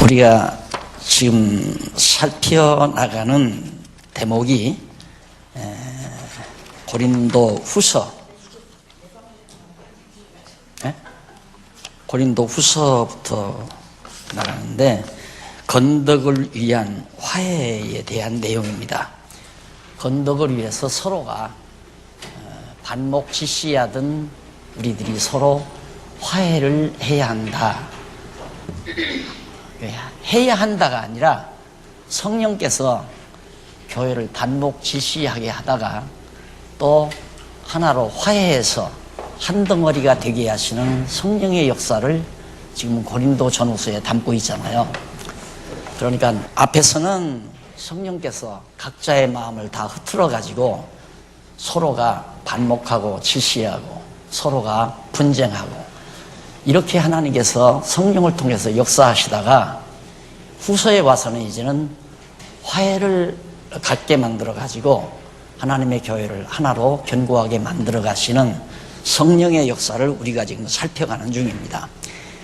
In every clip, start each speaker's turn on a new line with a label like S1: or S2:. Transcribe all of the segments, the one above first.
S1: 우리가 지금 살펴나가는 대목이 고린도 후서, 고린도 후서부터 나가는데 건덕을 위한 화해에 대한 내용입니다. 건덕을 위해서 서로가 반목지시하던 우리들이 서로 화해를 해야 한다. 해야 한다가 아니라 성령께서 교회를 단목지시하게 하다가 또 하나로 화해해서 한 덩어리가 되게 하시는 성령의 역사를 지금 고린도 전후서에 담고 있잖아요. 그러니까 앞에서는 성령께서 각자의 마음을 다 흐트러 가지고 서로가 반목하고 지시하고 서로가 분쟁하고 이렇게 하나님께서 성령을 통해서 역사하시다가 후서에 와서는 이제는 화해를 갖게 만들어 가지고 하나님의 교회를 하나로 견고하게 만들어 가시는 성령의 역사를 우리가 지금 살펴가는 중입니다.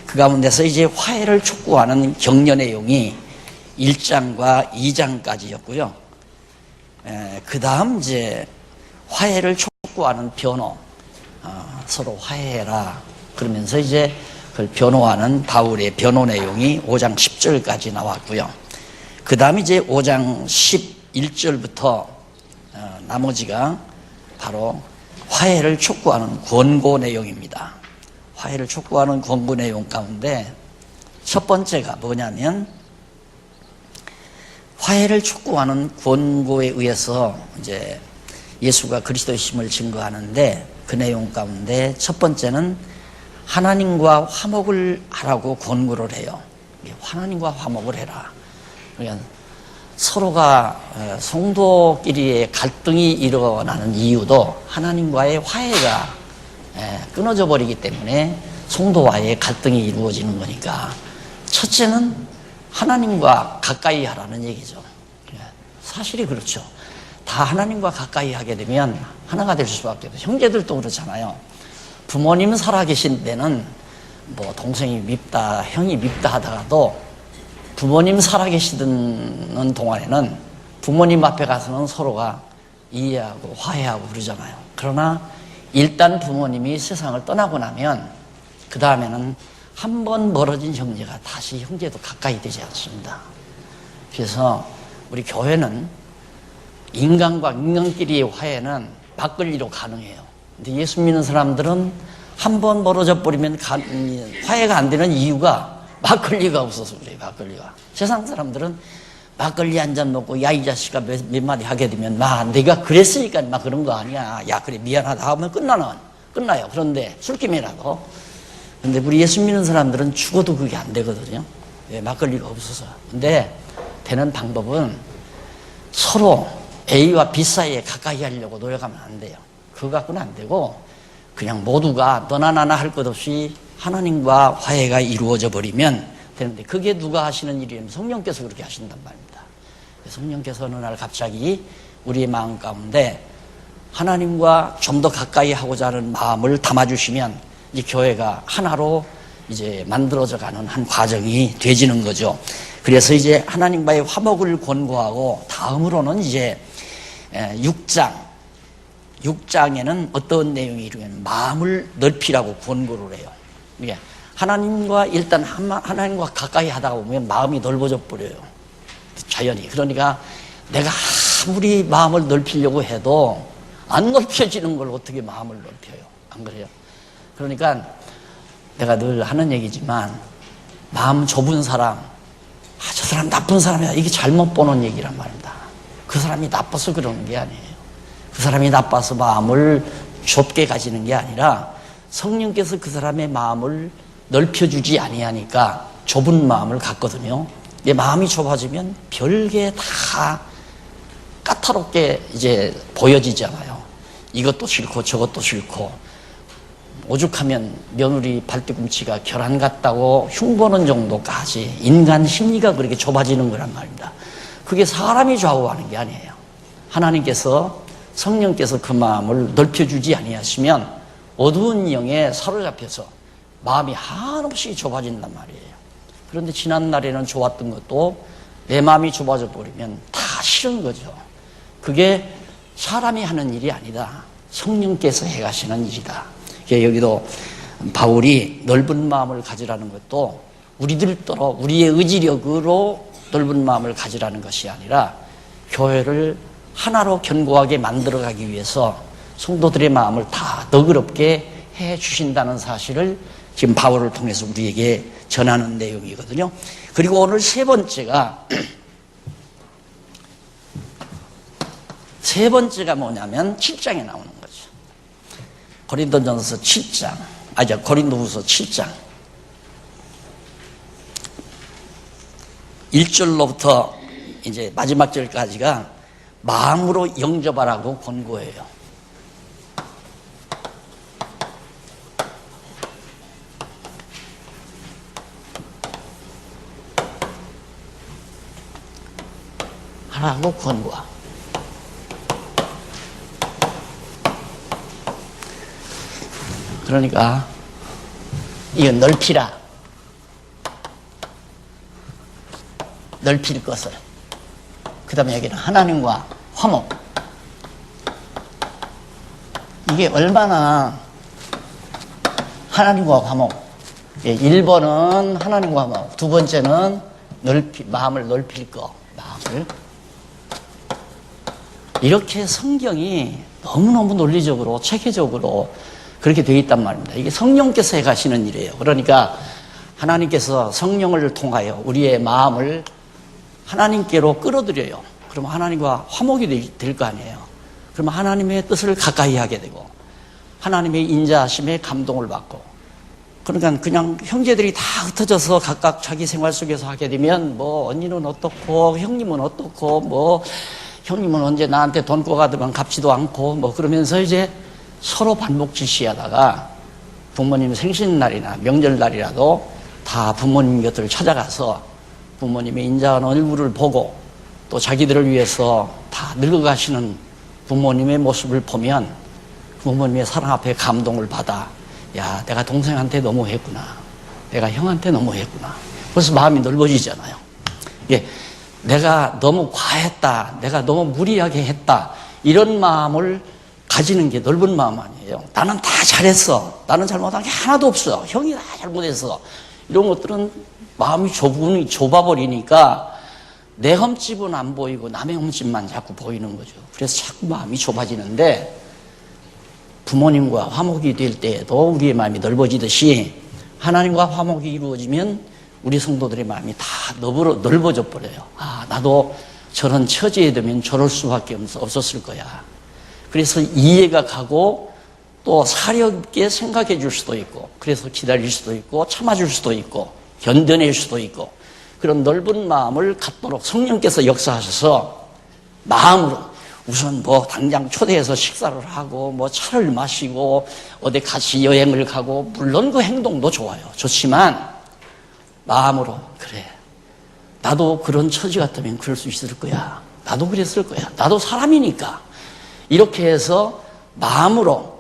S1: 그 가운데서 이제 화해를 촉구하는 격려 내용이 1장과 2장까지였고요. 그 다음 이제 화해를 촉구하는 변호, 서로 화해해라 그러면서 이제 그걸 변호하는 바울의 변호 내용이 5장 10절까지 나왔고요. 그 다음 이제 5장 11절부터 나머지가 바로 화해를 촉구하는 권고 내용입니다. 화해를 촉구하는 권고 내용 가운데 첫 번째가 뭐냐면 화해를 촉구하는 권고에 의해서 이제 예수가 그리스도이심을 증거하는데 그 내용 가운데 첫 번째는 하나님과 화목을 하라고 권고를 해요. 하나님과 화목을 해라. 그러니까 서로가 성도끼리의 갈등이 일어나는 이유도 하나님과의 화해가 끊어져 버리기 때문에 성도와의 갈등이 이루어지는 거니까 첫째는 하나님과 가까이 하라는 얘기죠. 사실이 그렇죠. 다 하나님과 가까이 하게 되면 하나가 될 수밖에 없어요. 형제들도 그렇잖아요. 부모님 살아계신 때는 뭐 동생이 밉다, 형이 밉다 하다가도 부모님 살아계시던 동안에는 부모님 앞에 가서는 서로가 이해하고 화해하고 그러잖아요. 그러나 일단 부모님이 세상을 떠나고 나면 그 다음에는 한 번 멀어진 형제가 다시 형제도 가까이 되지 않습니다. 그래서 우리 교회는 인간과 인간끼리의 화해는 막걸리로 가능해요. 근데 예수 믿는 사람들은 한 번 멀어져 버리면 화해가 안 되는 이유가 막걸리가 없어서 그래요. 막걸리가. 세상 사람들은 막걸리 한 잔 먹고 야 이 자식아 몇 마디 하게 되면 내가 그랬으니까 그런 거 아니야. 야 그래 미안하다 하면 끝나요. 그런데 술김이라도. 근데 우리 예수 믿는 사람들은 죽어도 그게 안 되거든요. 왜? 막걸리가 없어서. 근데 되는 방법은 서로 A와 B 사이에 가까이 하려고 노력하면 안 돼요. 그거 갖고는 안 되고 그냥 모두가 너나 나나 할 것 없이 하나님과 화해가 이루어져 버리면 되는데 그게 누가 하시는 일이냐면 성령께서 그렇게 하신단 말입니다. 성령께서 어느 날 갑자기 우리의 마음 가운데 하나님과 좀 더 가까이 하고자 하는 마음을 담아주시면 이 교회가 하나로 이제 만들어져 가는 한 과정이 되지는 거죠. 그래서 이제 하나님과의 화목을 권고하고 다음으로는 이제 6장에는 어떤 내용이 이루면 마음을 넓히라고 권고를 해요. 하나님과 일단 하나님과 가까이 하다가 보면 마음이 넓어져 버려요. 자연히. 그러니까 내가 아무리 마음을 넓히려고 해도 안 넓혀지는 걸 어떻게 마음을 넓혀요? 안 그래요? 그러니까 내가 늘 하는 얘기지만 마음 좁은 사람, 저 사람 나쁜 사람이야. 이게 잘못 보는 얘기란 말입니다. 그 사람이 나빠서 그러는 게 아니에요. 그 사람이 나빠서 마음을 좁게 가지는 게 아니라 성령께서 그 사람의 마음을 넓혀주지 아니하니까 좁은 마음을 갖거든요. 내 마음이 좁아지면 별게 다 까다롭게 이제 보여지잖아요. 이것도 싫고 저것도 싫고 오죽하면 며느리 발뒤꿈치가 결함 같다고 흉보는 정도까지 인간 심리가 그렇게 좁아지는 거란 말입니다. 그게 사람이 좌우하는 게 아니에요. 하나님께서 성령께서 그 마음을 넓혀주지 아니하시면 어두운 영에 사로잡혀서 마음이 한없이 좁아진단 말이에요. 그런데 지난날에는 좋았던 것도 내 마음이 좁아져 버리면 다 싫은 거죠. 그게 사람이 하는 일이 아니다. 성령께서 해가시는 일이다. 여기도 바울이 넓은 마음을 가지라는 것도 우리들더러 우리의 의지력으로 넓은 마음을 가지라는 것이 아니라 교회를 하나로 견고하게 만들어가기 위해서 성도들의 마음을 다 너그럽게 해 주신다는 사실을 지금 바울을 통해서 우리에게 전하는 내용이거든요. 그리고 오늘 세 번째가 뭐냐면 7장에 나오는 거죠. 고린도전서 7장, 고린도후서 7장 1절로부터 이제 마지막 절까지가 마음으로 영접하라고 권고해요. 하라고 권고하. 그러니까 이건 넓히라. 넓힐 것을. 그 다음에 여기는 하나님과 화목. 이게 얼마나 하나님과 화목. 1번은 하나님과 화목. 두 번째는 마음을 넓힐 거. 마음을. 이렇게 성경이 너무너무 논리적으로, 체계적으로 그렇게 되어 있단 말입니다. 이게 성령께서 해가시는 일이에요. 그러니까 하나님께서 성령을 통하여 우리의 마음을 하나님께로 끌어들여요. 그러면 하나님과 화목이 될 거 아니에요. 그러면 하나님의 뜻을 가까이 하게 되고 하나님의 인자하심에 감동을 받고, 그러니까 그냥 형제들이 다 흩어져서 각각 자기 생활 속에서 하게 되면 뭐 언니는 어떻고 형님은 어떻고 뭐 형님은 언제 나한테 돈 꿔가더만 갚지도 않고 뭐 그러면서 이제 서로 반복지시하다가 부모님 생신날이나 명절날이라도 다 부모님 곁을 찾아가서 부모님의 인자한 얼굴을 보고 또 자기들을 위해서 다 늙어가시는 부모님의 모습을 보면 부모님의 사랑 앞에 감동을 받아, 야, 내가 동생한테 너무했구나, 내가 형한테 너무했구나. 그래서 마음이 넓어지잖아요. 예, 내가 너무 과했다, 내가 너무 무리하게 했다, 이런 마음을 가지는 게 넓은 마음 아니에요. 나는 다 잘했어, 나는 잘못한 게 하나도 없어, 형이 다 잘못했어, 이런 것들은 마음이 좁아버리니까 내 흠집은 안 보이고 남의 흠집만 자꾸 보이는 거죠. 그래서 자꾸 마음이 좁아지는데, 부모님과 화목이 될 때에도 우리의 마음이 넓어지듯이 하나님과 화목이 이루어지면 우리 성도들의 마음이 다 넓어져 버려요. 아, 나도 저런 처지에 되면 저럴 수밖에 없었을 거야. 그래서 이해가 가고 또 사려 있게 생각해 줄 수도 있고, 그래서 기다릴 수도 있고 참아줄 수도 있고 견뎌낼 수도 있고, 그런 넓은 마음을 갖도록 성령께서 역사하셔서 마음으로 우선 뭐 당장 초대해서 식사를 하고 뭐 차를 마시고 어디 같이 여행을 가고, 물론 그 행동도 좋아요. 좋지만 마음으로, 그래, 나도 그런 처지 같으면 그럴 수 있을 거야, 나도 그랬을 거야, 나도 사람이니까, 이렇게 해서 마음으로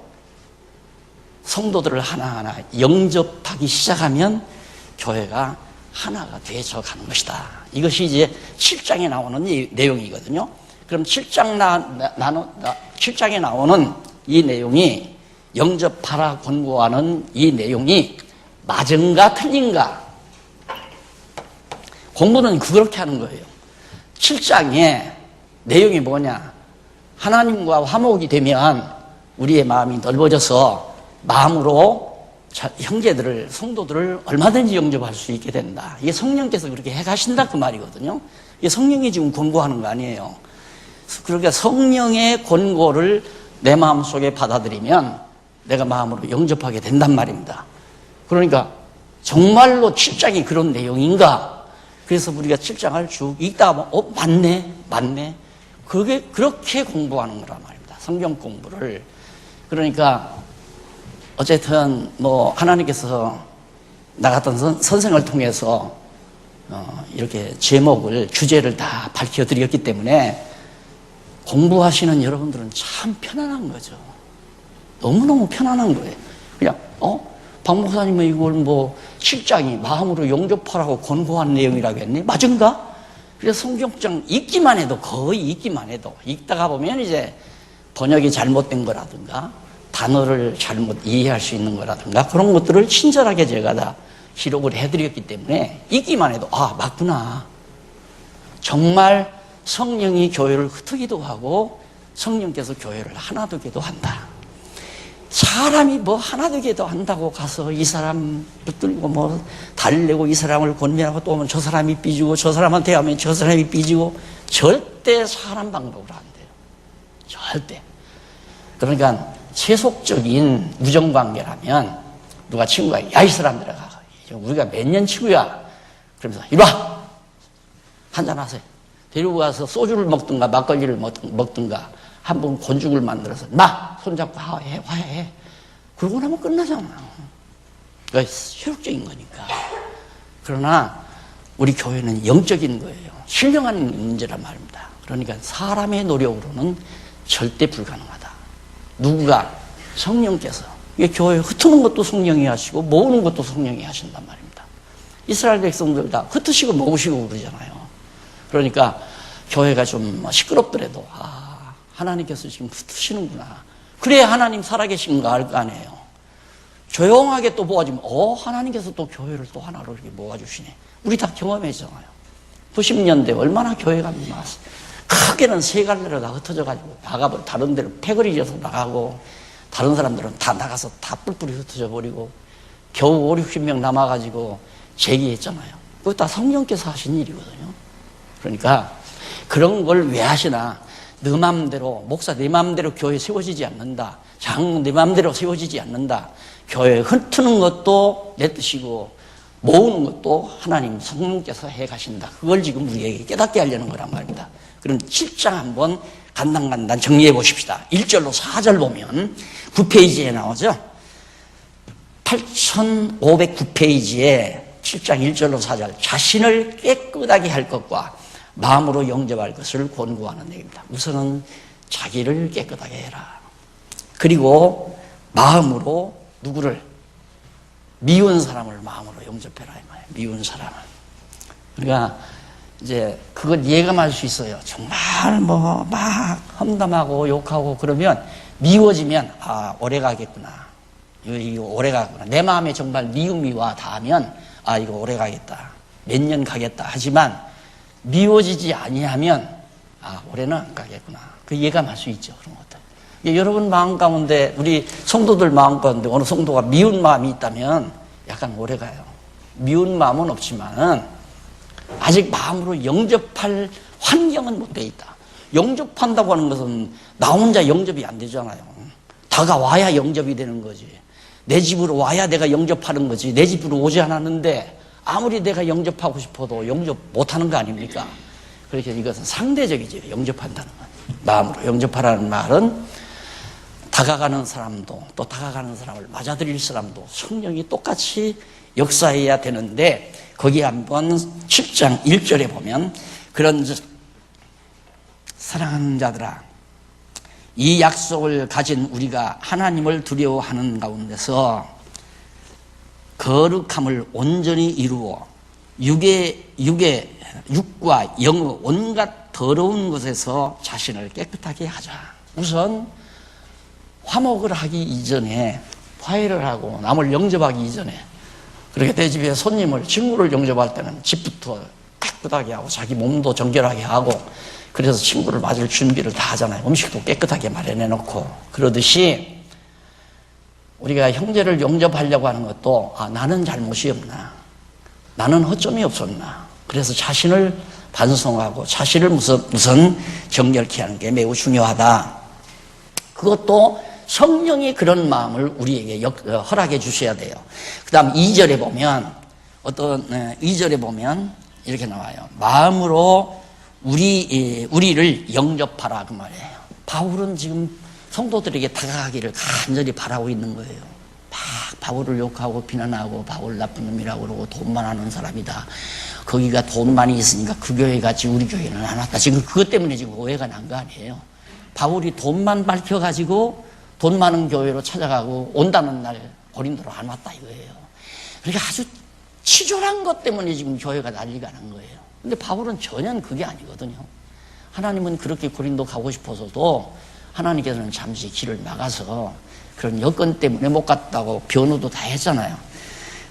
S1: 성도들을 하나하나 영접하기 시작하면 교회가 하나가 되어져 가는 것이다. 이것이 이제 7장에 나오는 내용이거든요. 그럼 7장에 나오는 이 내용이, 영접하라 권고하는 이 내용이 맞은가 틀린가? 공부는 그렇게 하는 거예요. 7장의 내용이 뭐냐? 하나님과 화목이 되면 우리의 마음이 넓어져서 마음으로 형제들을, 성도들을 얼마든지 영접할 수 있게 된다. 이게 성령께서 그렇게 해가신다 그 말이거든요. 이게 성령이 지금 권고하는 거 아니에요. 그러니까 성령의 권고를 내 마음속에 받아들이면 내가 마음으로 영접하게 된단 말입니다. 그러니까 정말로 7장이 그런 내용인가? 그래서 우리가 7장을 쭉 읽다 보면 맞네. 그게 그렇게 공부하는 거란 말입니다. 성경 공부를. 그러니까 어쨌든 뭐 하나님께서 나 같은 선생을 통해서 이렇게 주제를 다 밝혀드렸기 때문에 공부하시는 여러분들은 참 편안한 거죠. 너무너무 편안한 거예요. 그냥 박 목사님은 이걸 뭐 7장이 마음으로 영접하라고 권고한 내용이라고 했니? 맞은가? 그래서 성경장 읽기만 해도, 거의 읽기만 해도, 읽다가 보면 이제 번역이 잘못된 거라든가 단어를 잘못 이해할 수 있는 거라든가 그런 것들을 친절하게 제가 다 기록을 해드렸기 때문에 읽기만 해도 아, 맞구나. 정말 성령이 교회를 흩트기도 하고 성령께서 교회를 하나 되기도 한다. 사람이 뭐 하나 되기도 한다고 가서 이 사람 붙들고 뭐 달래고 이 사람을 권면하고 또 오면 저 사람이 삐지고 저 사람한테 하면 저 사람이 삐지고 절대 사람 방법으로 안 돼요. 절대. 그러니까 세속적인 우정관계라면 누가 친구가 야, 이 사람들아, 우리가 몇 년 친구야. 그러면서 이리 와. 한잔하세요. 데리고 가서 소주를 먹든가 막걸리를 먹든가 한번 곤죽을 만들어서 나 손잡고 화해해. 그러고 나면 끝나잖아. 그러니까 세속적인 거니까. 그러나 우리 교회는 영적인 거예요. 신령한 문제란 말입니다. 그러니까 사람의 노력으로는 절대 불가능하다. 누구가? 성령께서. 이게 교회 흩트는 것도 성령이 하시고 모으는 것도 성령이 하신단 말입니다. 이스라엘 백성들 다 흩으시고 모으시고 그러잖아요. 그러니까 교회가 좀 시끄럽더라도 하나님께서 지금 흩으시는구나. 그래야 하나님 살아계신 거 알 거 아니에요. 조용하게 또 모아지면 하나님께서 또 교회를 또 하나로 이렇게 모아주시네. 우리 다 경험했잖아요. 90년대 얼마나 교회가 많았어요. 크게는 세 갈래로 다 흩어져가지고 나가버리고 다른 데로 패거리 져서 나가고 다른 사람들은 다 나가서 다 뿔뿔이 흩어져 버리고 겨우 50-60명 남아가지고 재기했잖아요. 그거 다 성령께서 하신 일이거든요. 그러니까 그런 걸 왜 하시나? 네 맘대로, 목사 네 맘대로 교회 세워지지 않는다. 장로 네 맘대로 세워지지 않는다. 교회 흩트는 것도 내 뜻이고 모으는 것도 하나님 성령께서 해 가신다. 그걸 지금 우리에게 깨닫게 하려는 거란 말입니다. 그럼 7장 한번 간단간단 정리해 보십시다. 1절로 4절 보면 9페이지에 나오죠. 8509페이지에 7장 1절로 4절 자신을 깨끗하게 할 것과 마음으로 영접할 것을 권고하는 내용입니다. 우선은 자기를 깨끗하게 해라. 그리고 마음으로 누구를? 미운 사람을 마음으로 영접해라. 이 말이에요. 미운 사람을. 그러니까 이제 그걸 예감할 수 있어요. 정말 뭐 막 험담하고 욕하고 그러면 미워지면 오래 가겠구나. 이거 오래 가겠구나. 내 마음에 정말 미움이 와 닿으면 이거 오래 가겠다. 몇 년 가겠다. 하지만 미워지지 아니하면 올해는 안 가겠구나. 그 예감할 수 있죠. 그런 것들. 여러분 마음 가운데 우리 성도들 마음 가운데 어느 성도가 미운 마음이 있다면 약간 오래 가요. 미운 마음은 없지만은 아직 마음으로 영접할 환경은 못 돼 있다. 영접한다고 하는 것은 나 혼자 영접이 안 되잖아요. 다가와야 영접이 되는 거지. 내 집으로 와야 내가 영접하는 거지. 내 집으로 오지 않았는데 아무리 내가 영접하고 싶어도 영접 못하는 거 아닙니까? 그렇게 이것은 상대적이죠. 영접한다는 건. 마음으로 영접하라는 말은 다가가는 사람도 또 다가가는 사람을 맞아들일 사람도 성령이 똑같이 역사해야 되는데 거기 한번 7장 1절에 보면 그런 사랑하는 자들아 이 약속을 가진 우리가 하나님을 두려워하는 가운데서 거룩함을 온전히 이루어 육과 영의 온갖 더러운 것에서 자신을 깨끗하게 하자. 우선 화목을 하기 이전에 화해를 하고 남을 영접하기 이전에 그렇게 내 집에 손님을 친구를 영접할 때는 집부터 깨끗하게 하고 자기 몸도 정결하게 하고 그래서 친구를 맞을 준비를 다 하잖아요. 음식도 깨끗하게 마련해 놓고 그러듯이 우리가 형제를 영접하려고 하는 것도 나는 잘못이 없나 나는 허점이 없었나 그래서 자신을 반성하고 자신을 우선 정결케 하는 게 매우 중요하다. 그것도 성령이 그런 마음을 우리에게 허락해 주셔야 돼요. 그 다음 2절에 보면 2절에 보면 이렇게 나와요. 마음으로 우리를 영접하라 그 말이에요. 바울은 지금 성도들에게 다가가기를 간절히 바라고 있는 거예요. 막 바울을 욕하고 비난하고 바울 나쁜 놈이라고 그러고 돈만 하는 사람이다. 거기가 돈 많이 있으니까 그 교회 같이 우리 교회는 안 왔다. 지금 그것 때문에 지금 오해가 난 거 아니에요. 바울이 돈만 밝혀가지고 돈 많은 교회로 찾아가고 온다는 날 고린도로 안 왔다 이거예요. 그러니까 아주 치졸한 것 때문에 지금 교회가 난리가 난 거예요. 근데 바울은 전혀 그게 아니거든요. 하나님은 그렇게 고린도 가고 싶어서도 하나님께서는 잠시 길을 막아서 그런 여건 때문에 못 갔다고 변호도 다 했잖아요.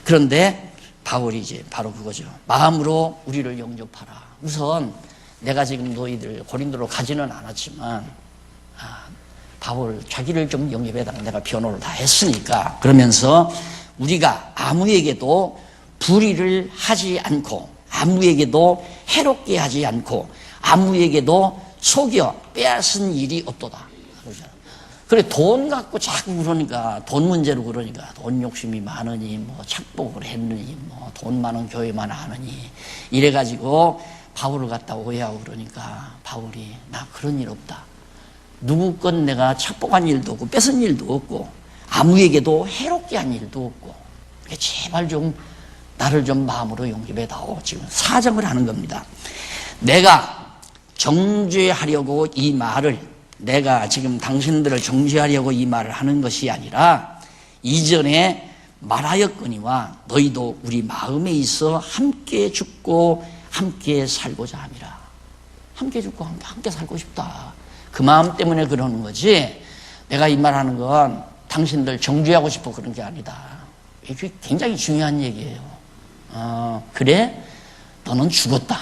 S1: 그런데 바울이 이제 바로 그거죠. 마음으로 우리를 영접하라. 우선 내가 지금 너희들 고린도로 가지는 않았지만 바울 자기를 좀 영접해달라. 내가 변호를 다 했으니까. 그러면서 우리가 아무에게도 불의를 하지 않고 아무에게도 해롭게 하지 않고 아무에게도 속여 빼앗은 일이 없도다. 그래 돈 갖고 자꾸 그러니까 돈 문제로 그러니까 돈 욕심이 많으니 뭐 착복을 했느니 뭐 돈 많은 교회만 하느니 이래가지고 바울을 갖다 오해하고 그러니까 바울이 나 그런 일 없다. 누구 건 내가 착복한 일도 없고 뺏은 일도 없고 아무에게도 해롭게 한 일도 없고 제발 좀 나를 좀 마음으로 용접해다오. 지금 사정을 하는 겁니다. 내가 정죄하려고 이 말을 내가 지금 당신들을 정죄하려고 이 말을 하는 것이 아니라 이전에 말하였거니와 너희도 우리 마음에 있어 함께 죽고 함께 살고자 함이라. 함께 죽고 함께 살고 싶다. 그 마음 때문에 그러는 거지 내가 이 말하는 건 당신들 정죄하고 싶어 그런 게 아니다. 이게 굉장히 중요한 얘기예요. 그래? 너는 죽었다.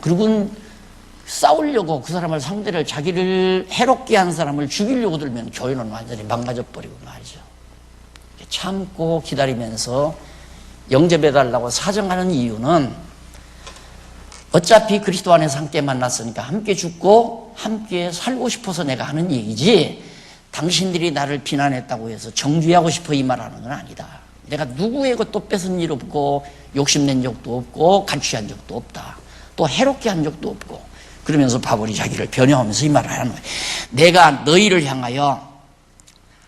S1: 그리고 싸우려고 그 사람을 상대를 자기를 해롭게 한 사람을 죽이려고 들면 교회는 완전히 망가져버리고 말이죠. 참고 기다리면서 영접해달라고 사정하는 이유는 어차피 그리스도 안에서 함께 만났으니까 함께 죽고 함께 살고 싶어서 내가 하는 얘기지 당신들이 나를 비난했다고 해서 정죄하고 싶어 이 말하는 건 아니다. 내가 누구의 것도 뺏은 일 없고 욕심낸 적도 없고 간취한 적도 없다. 또 해롭게 한 적도 없고 그러면서 바울이 자기를 변형하면서 이 말을 하는 거예요. 내가 너희를 향하여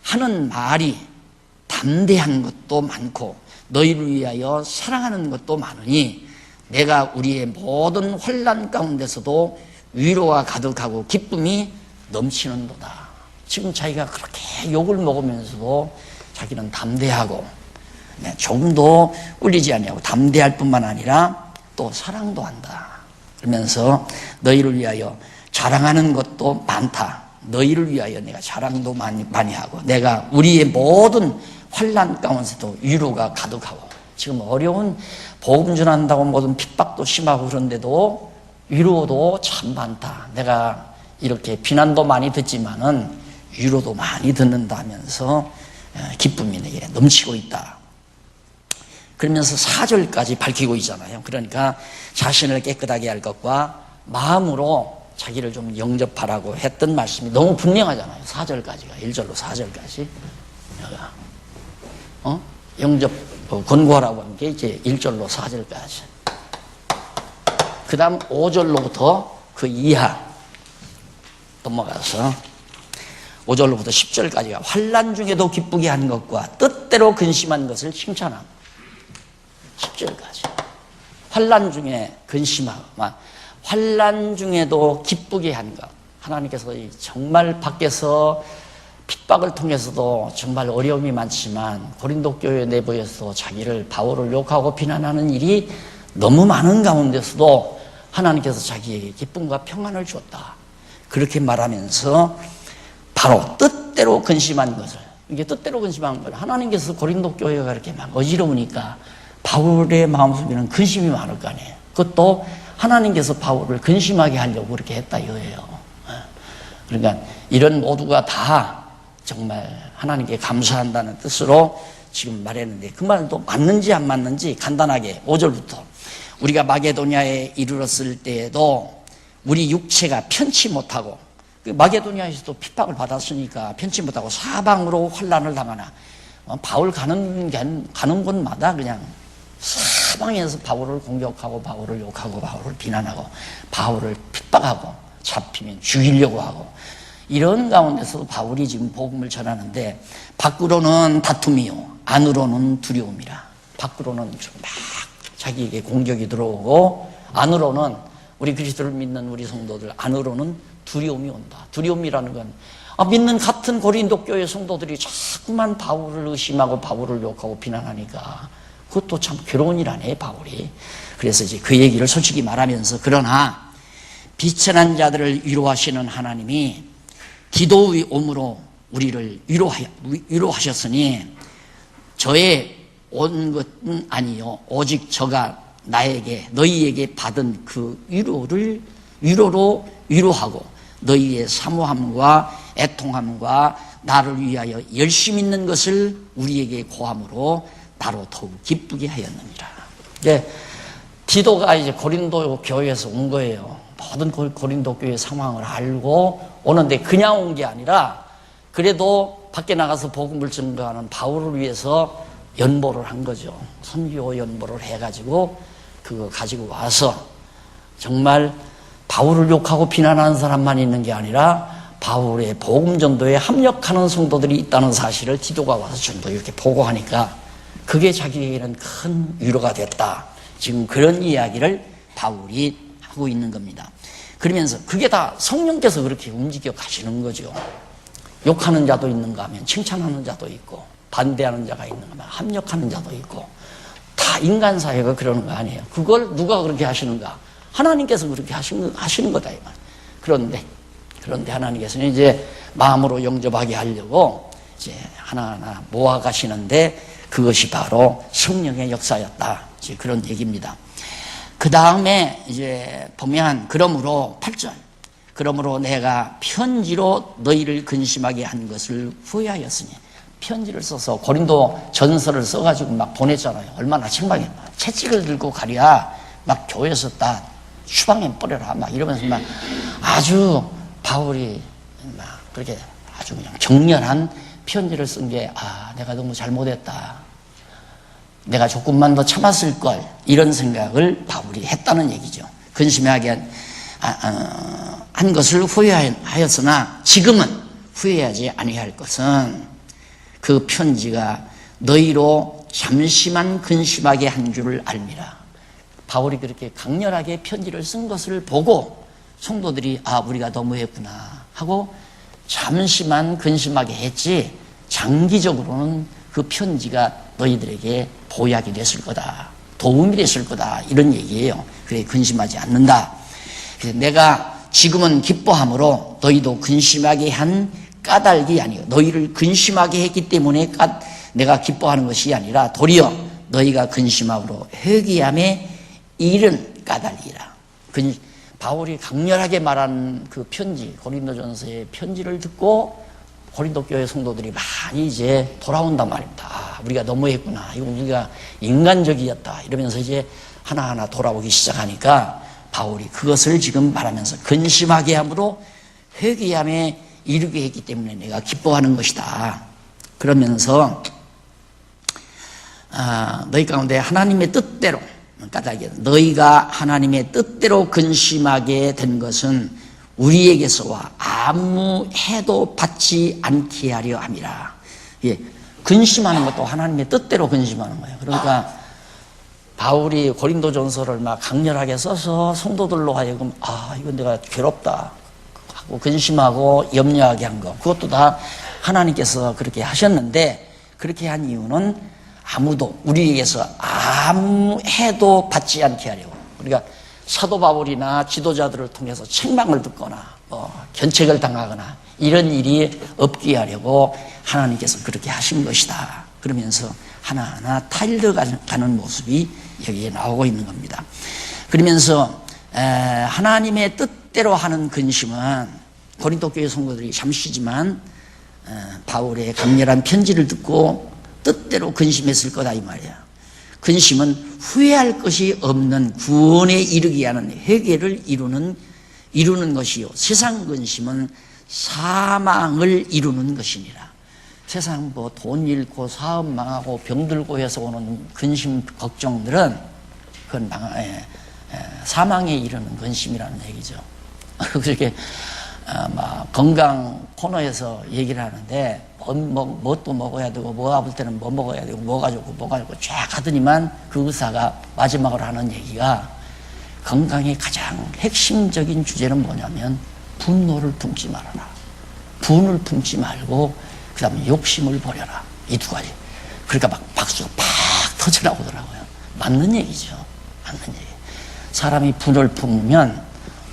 S1: 하는 말이 담대한 것도 많고 너희를 위하여 사랑하는 것도 많으니 내가 우리의 모든 혼란 가운데서도 위로가 가득하고 기쁨이 넘치는도다. 지금 자기가 그렇게 욕을 먹으면서도 자기는 담대하고 조금도 꿀리지 아니하고 담대할 뿐만 아니라 또 사랑도 한다. 그러면서 너희를 위하여 자랑하는 것도 많다. 너희를 위하여 내가 자랑도 많이 하고 내가 우리의 모든 환난 가운데서도 위로가 가득하고 지금 어려운 복음 전한다고 모든 핍박도 심하고 그런데도 위로도 참 많다. 내가 이렇게 비난도 많이 듣지만은 위로도 많이 듣는다 하면서 기쁨이 내게 넘치고 있다. 그러면서 4절까지 밝히고 있잖아요. 그러니까 자신을 깨끗하게 할 것과 마음으로 자기를 좀 영접하라고 했던 말씀이 너무 분명하잖아요. 4절까지가 1절로 4절까지 영접 권고하라고 하는 게 이제 1절로 4절까지 그 다음 5절로부터 그 이하 넘어가서 5절로부터 10절까지가 환난 중에도 기쁘게 한 것과 뜻대로 근심한 것을 칭찬함. 10절까지 환난 중에 근심하고 환난 중에도 기쁘게 한 것. 하나님께서 정말 밖에서 핍박을 통해서도 정말 어려움이 많지만 고린도 교회 내부에서 자기를 바울을 욕하고 비난하는 일이 너무 많은 가운데서도 하나님께서 자기에게 기쁨과 평안을 주었다. 그렇게 말하면서 바로 뜻대로 근심한 것을 이게 뜻대로 근심한 걸 하나님께서 고린도 교회가 그렇게 막 어지러우니까 바울의 마음속에는 근심이 많을 거 아니에요. 그것도 하나님께서 바울을 근심하게 하려고 그렇게 했다 이거예요. 그러니까 이런 모두가 다 정말 하나님께 감사한다는 뜻으로 지금 말했는데 그 말도 맞는지 안 맞는지 간단하게 5절부터 우리가 마게도냐에 이르렀을 때에도 우리 육체가 편치 못하고 마게도냐에서도 핍박을 받았으니까 편치 못하고 사방으로 환난을 당하나 바울 가는 곳마다 그냥 사방에서 바울을 공격하고 바울을 욕하고 바울을 비난하고 바울을 핍박하고 잡히면 죽이려고 하고 이런 가운데서도 바울이 지금 복음을 전하는데 밖으로는 다툼이요 안으로는 두려움이라. 밖으로는 막 자기에게 공격이 들어오고 안으로는 우리 그리스도를 믿는 우리 성도들 안으로는 두려움이 온다. 두려움이라는 건 믿는 같은 고린도 교회 성도들이 자꾸만 바울을 의심하고 바울을 욕하고 비난하니까 그것도 참 괴로운 일 아니에요, 바울이. 그래서 이제 그 얘기를 솔직히 말하면서, 그러나 비천한 자들을 위로하시는 하나님이 기도의 오므로 우리를 위로하셨으니 저의 온 것은 아니요 오직 저가 너희에게 받은 그 위로로 위로하고 너희의 사모함과 애통함과 나를 위하여 열심 있는 것을 우리에게 고함으로 나로 더욱 기쁘게 하였느니라. 디도가 이제 고린도 교회에서 온 거예요. 모든 고린도 교회 상황을 알고 오는데 그냥 온 게 아니라 그래도 밖에 나가서 복음을 증거하는 바울을 위해서 연보를 한 거죠. 선교 연보를 해가지고 그거 가지고 와서 정말 바울을 욕하고 비난하는 사람만 있는 게 아니라 바울의 복음 전도에 합력하는 성도들이 있다는 사실을 디도가 와서 전부 이렇게 보고하니까 그게 자기에게는 큰 위로가 됐다. 지금 그런 이야기를 바울이 하고 있는 겁니다. 그러면서 그게 다 성령께서 그렇게 움직여 가시는 거죠. 욕하는 자도 있는가 하면 칭찬하는 자도 있고, 반대하는 자가 있는가 하면 합력하는 자도 있고, 다 인간 사회가 그러는 거 아니에요. 그걸 누가 그렇게 하시는가? 하나님께서 그렇게 하시는 거다 이 말. 그런데 하나님께서는 이제 마음으로 영접하게 하려고 이제 하나하나 모아 가시는데 그것이 바로 성령의 역사였다. 이제 그런 얘기입니다. 그 다음에 이제 보면 그러므로 8절. 그러므로 내가 편지로 너희를 근심하게 한 것을 후회하였으니, 편지를 써서 고린도 전서를 써가지고 막 보냈잖아요. 얼마나 책망해. 채찍을 들고 가랴 막 교회에서 다 추방에 뿌려라 막 이러면서 막 아주 바울이 막 그렇게 아주 그냥 격렬한 편지를 쓴 게 내가 너무 잘못했다. 내가 조금만 더 참았을 걸, 이런 생각을 바울이 했다는 얘기죠. 근심하게 한 것을 후회하였으나 지금은 후회하지 아니할 것은 그 편지가 너희로 잠시만 근심하게 한 줄을 알미라. 바울이 그렇게 강렬하게 편지를 쓴 것을 보고 성도들이 우리가 너무했구나 하고 잠시만 근심하게 했지, 장기적으로는 그 편지가 너희들에게 보약이 됐을 거다, 도움이 됐을 거다, 이런 얘기예요. 그래 근심하지 않는다. 그래서 내가 지금은 기뻐함으로 너희도 근심하게 한 까닭이 아니요, 너희를 근심하게 했기 때문에 내가 기뻐하는 것이 아니라 도리어 너희가 근심함으로 회개함에 이른 까닭이라. 바울이 강렬하게 말한 그 편지, 고린도전서의 편지를 듣고 고린도 교회 성도들이 많이 이제 돌아온단 말입니다. 우리가 너무했구나, 이거 우리가 인간적이었다, 이러면서 이제 하나하나 돌아오기 시작하니까 바울이 그것을 지금 말하면서 근심하게 함으로 회개함에 이르게 했기 때문에 내가 기뻐하는 것이다. 그러면서 너희 가운데 하나님의 뜻대로, 까닭이 너희가 하나님의 뜻대로 근심하게 된 것은 우리에게서와 아무 해도 받지 않게 하려 함이라. 근심하는 것도 하나님의 뜻대로 근심하는 거예요. 그러니까 바울이 고린도전서를 막 강렬하게 써서 성도들로 하여금 이건 내가 괴롭다 하고 근심하고 염려하게 한 거, 그것도 다 하나님께서 그렇게 하셨는데, 그렇게 한 이유는 아무도 우리에게서 아무 해도 받지 않게 하려고. 그러니까 사도 바울이나 지도자들을 통해서 책망을 듣거나 견책을 당하거나 이런 일이 없게 하려고 하나님께서 그렇게 하신 것이다. 그러면서 하나하나 타일러가는 모습이 여기에 나오고 있는 겁니다. 그러면서 하나님의 뜻대로 하는 근심은 고린도 교회 성도들이 잠시지만 바울의 강렬한 편지를 듣고 뜻대로 근심했을 거다 이 말이야. 근심은 후회할 것이 없는 구원에 이르게 하는 회개를 이루는 것이요, 세상 근심은 사망을 이루는 것이니라. 세상 돈 잃고 사업 망하고 병들고 해서 오는 근심 걱정들은 그건 사망에 이르는 근심이라는 얘기죠. 그렇게 건강 코너에서 얘기를 하는데 뭣도 먹어야 되고 뭐 아플 때는 뭐 먹어야 되고 뭐가 좋고 뭐가 좋고 쫙 하더니만 그 의사가 마지막으로 하는 얘기가 분노의 가장 핵심적인 주제는 뭐냐면 분노를 품지 말아라. 분을 품지 말고 그 다음에 욕심을 버려라. 이 두 가지. 그러니까 막 박수가 팍 터져나오더라고요. 맞는 얘기죠. 맞는 얘기. 사람이 분을 품으면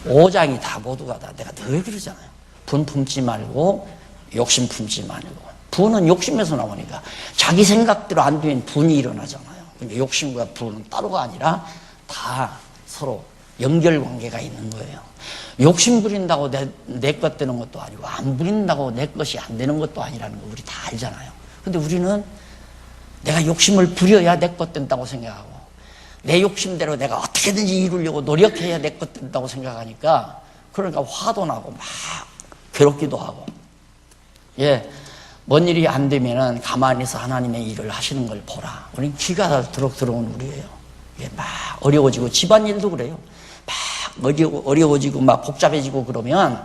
S1: 오장이 다 모두가 다 내가 늘 그러잖아요. 분 품지 말고 욕심 품지 말고. 분은 욕심에서 나오니까 자기 생각대로 안 되면 분이 일어나잖아요. 근데 욕심과 분은 따로가 아니라 다 서로 연결관계가 있는 거예요. 욕심 부린다고 내 것 되는 것도 아니고 안 부린다고 내 것이 안 되는 것도 아니라는 거 우리 다 알잖아요. 근데 우리는 내가 욕심을 부려야 내 것 된다고 생각하고 내 욕심대로 내가 어떻게든지 이루려고 노력해야 내 것 된다고 생각하니까 그러니까 화도 나고 막 괴롭기도 하고 예, 뭔 일이 안 되면은 가만히 있어 하나님의 일을 하시는 걸 보라. 우리는 귀가 닳도록 들어온 우리예요. 예, 막 어려워지고 집안일도 그래요. 막 어려워지고 막 복잡해지고 그러면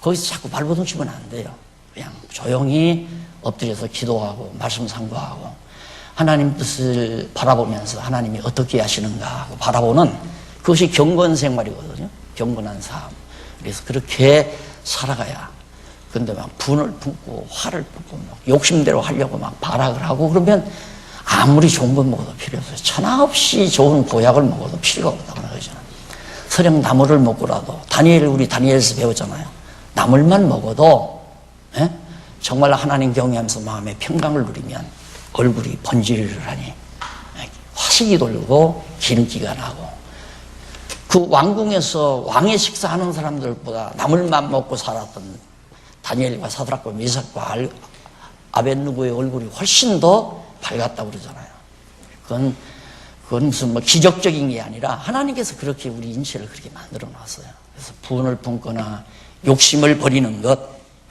S1: 거기서 자꾸 발버둥 치면 안 돼요. 그냥 조용히 엎드려서 기도하고 말씀 상고하고 하나님 뜻을 바라보면서 하나님이 어떻게 하시는가 하고 바라보는 그것이 경건 생활이거든요. 경건한 삶. 그래서 그렇게 살아가야. 근데 막 분을 품고 화를 품고 막 욕심대로 하려고 막 발악을 하고 그러면 아무리 좋은 걸 먹어도 필요 없어요. 천하 없이 좋은 보약을 먹어도 필요가 없다고 그러잖아요. 서령 나물을 먹고라도 우리 다니엘에서 배웠잖아요. 나물만 먹어도 예? 정말 하나님 경외하면서 마음의 평강을 누리면 얼굴이 번지르르하니 화식이 돌고 기름기가 나고 그 왕궁에서 왕의 식사하는 사람들보다 나물만 먹고 살았던 다니엘과 사드락과 미삭과 아벳느고의 얼굴이 훨씬 더 밝았다고 그러잖아요. 그건 무슨 뭐 기적적인 게 아니라 하나님께서 그렇게 우리 인체를 그렇게 만들어 놨어요. 그래서 분을 품거나 욕심을 버리는 것,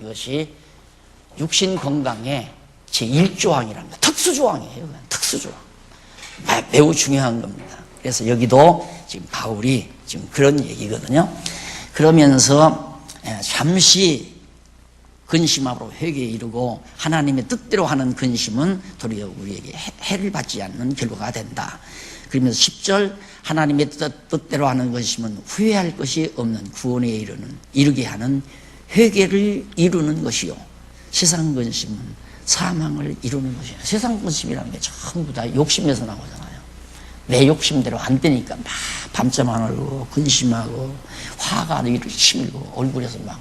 S1: 이것이 육신 건강의 제1조항이랍니다. 특수조항이에요. 특수조항. 매우 중요한 겁니다. 그래서 여기도 지금 바울이 지금 그런 얘기거든요. 그러면서 잠시 근심함으로 회개에 이르고 하나님의 뜻대로 하는 근심은 도리어 우리에게 해를 받지 않는 결과가 된다. 그러면서 10절 하나님의 뜻대로 하는 근심은 후회할 것이 없는 구원에 이르게 하는 회개를 이루는 것이요. 세상 근심은 사망을 이루는 것이요. 세상 근심이라는 게 전부 다 욕심에서 나오잖아요. 내 욕심대로 안 되니까 막 밤잠 안 오고 근심하고 화가 치밀고 얼굴에서 막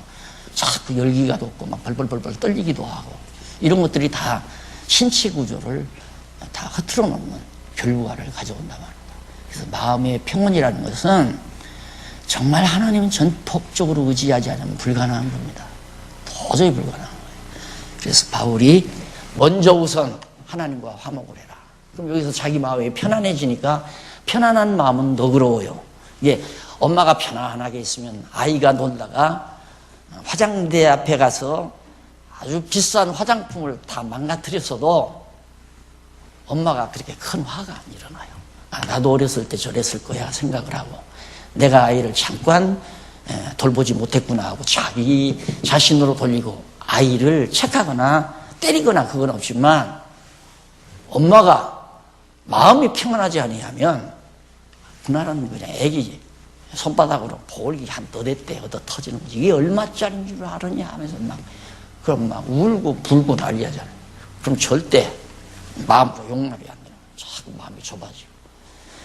S1: 자꾸 열기가 돋고 막 벌벌벌벌 떨리기도 하고 이런 것들이 다 신체 구조를 다 흐트러 놓는 결과를 가져온단 말입니다. 그래서 마음의 평온이라는 것은 정말 하나님은 전폭적으로 의지하지 않으면 불가능한 겁니다. 도저히 불가능한 거예요. 그래서 바울이 먼저 우선 하나님과 화목을 해라. 그럼 여기서 자기 마음이 편안해지니까 편안한 마음은 너그러워요. 이게 엄마가 편안하게 있으면 아이가 놀다가 화장대 앞에 가서 아주 비싼 화장품을 다 망가뜨렸어도 엄마가 그렇게 큰 화가 안 일어나요. 나도 어렸을 때 저랬을 거야 생각을 하고 내가 아이를 잠깐 돌보지 못했구나 하고 자기 자신으로 돌리고 아이를 책하거나 때리거나 그건 없지만 엄마가 마음이 평안하지 아니하면 그날은 그냥 애기 손바닥으로 볼이 한 너댓대 얻어 터지는 거지. 이게 얼마짜리인 줄 알았냐 하면서 그럼 막 울고 불고 난리하잖아요. 그럼 절대 마음으로 용납이 안 되는 거예요. 자꾸 마음이 좁아지고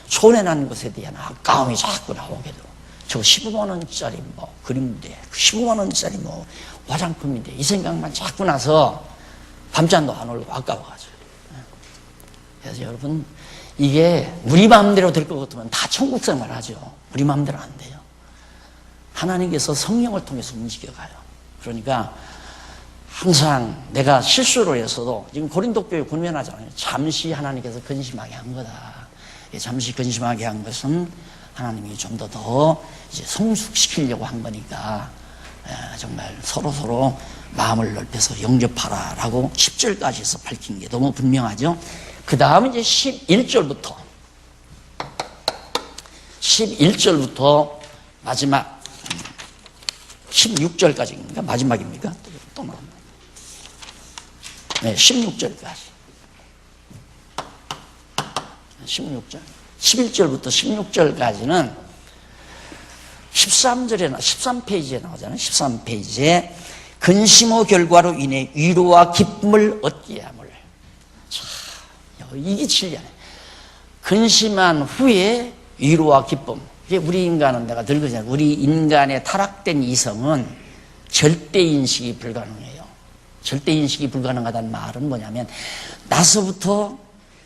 S1: 손해난 것에 대한 아까움이 자꾸 나오게 되고 저 15만 원짜리 뭐 그림인데 15만 원짜리 뭐 화장품인데 이 생각만 자꾸 나서 밤잠도 안 오고 아까워가지고. 그래서 여러분 이게 우리 마음대로 될 것 같으면 다 천국 생활 하죠. 우리 마음대로 안 돼요. 하나님께서 성령을 통해서 움직여가요. 그러니까 항상 내가 실수를 했어도 지금 고린도 교회 권면하잖아요. 잠시 하나님께서 근심하게 한 거다. 잠시 근심하게 한 것은 하나님이 좀 더 이제 성숙시키려고 한 거니까 정말 서로 마음을 넓혀서 영접하라라고 10절까지에서 밝힌 게 너무 분명하죠. 그 다음 이제 11절부터 마지막 16절까지입니까? 마지막입니까? 또 나옵니다. 네, 16절까지. 16절. 11절부터 16절까지는 13페이지에 나오잖아요. 13페이지에 근심의 결과로 인해 위로와 기쁨을 얻게 함을. 자, 이게 진리하네. 근심한 후에 위로와 기쁨. 이게 우리 인간은 내가 늘 그러잖아요. 우리 인간의 타락된 이성은 절대인식이 불가능해요. 절대인식이 불가능하다는 말은 뭐냐면 나서부터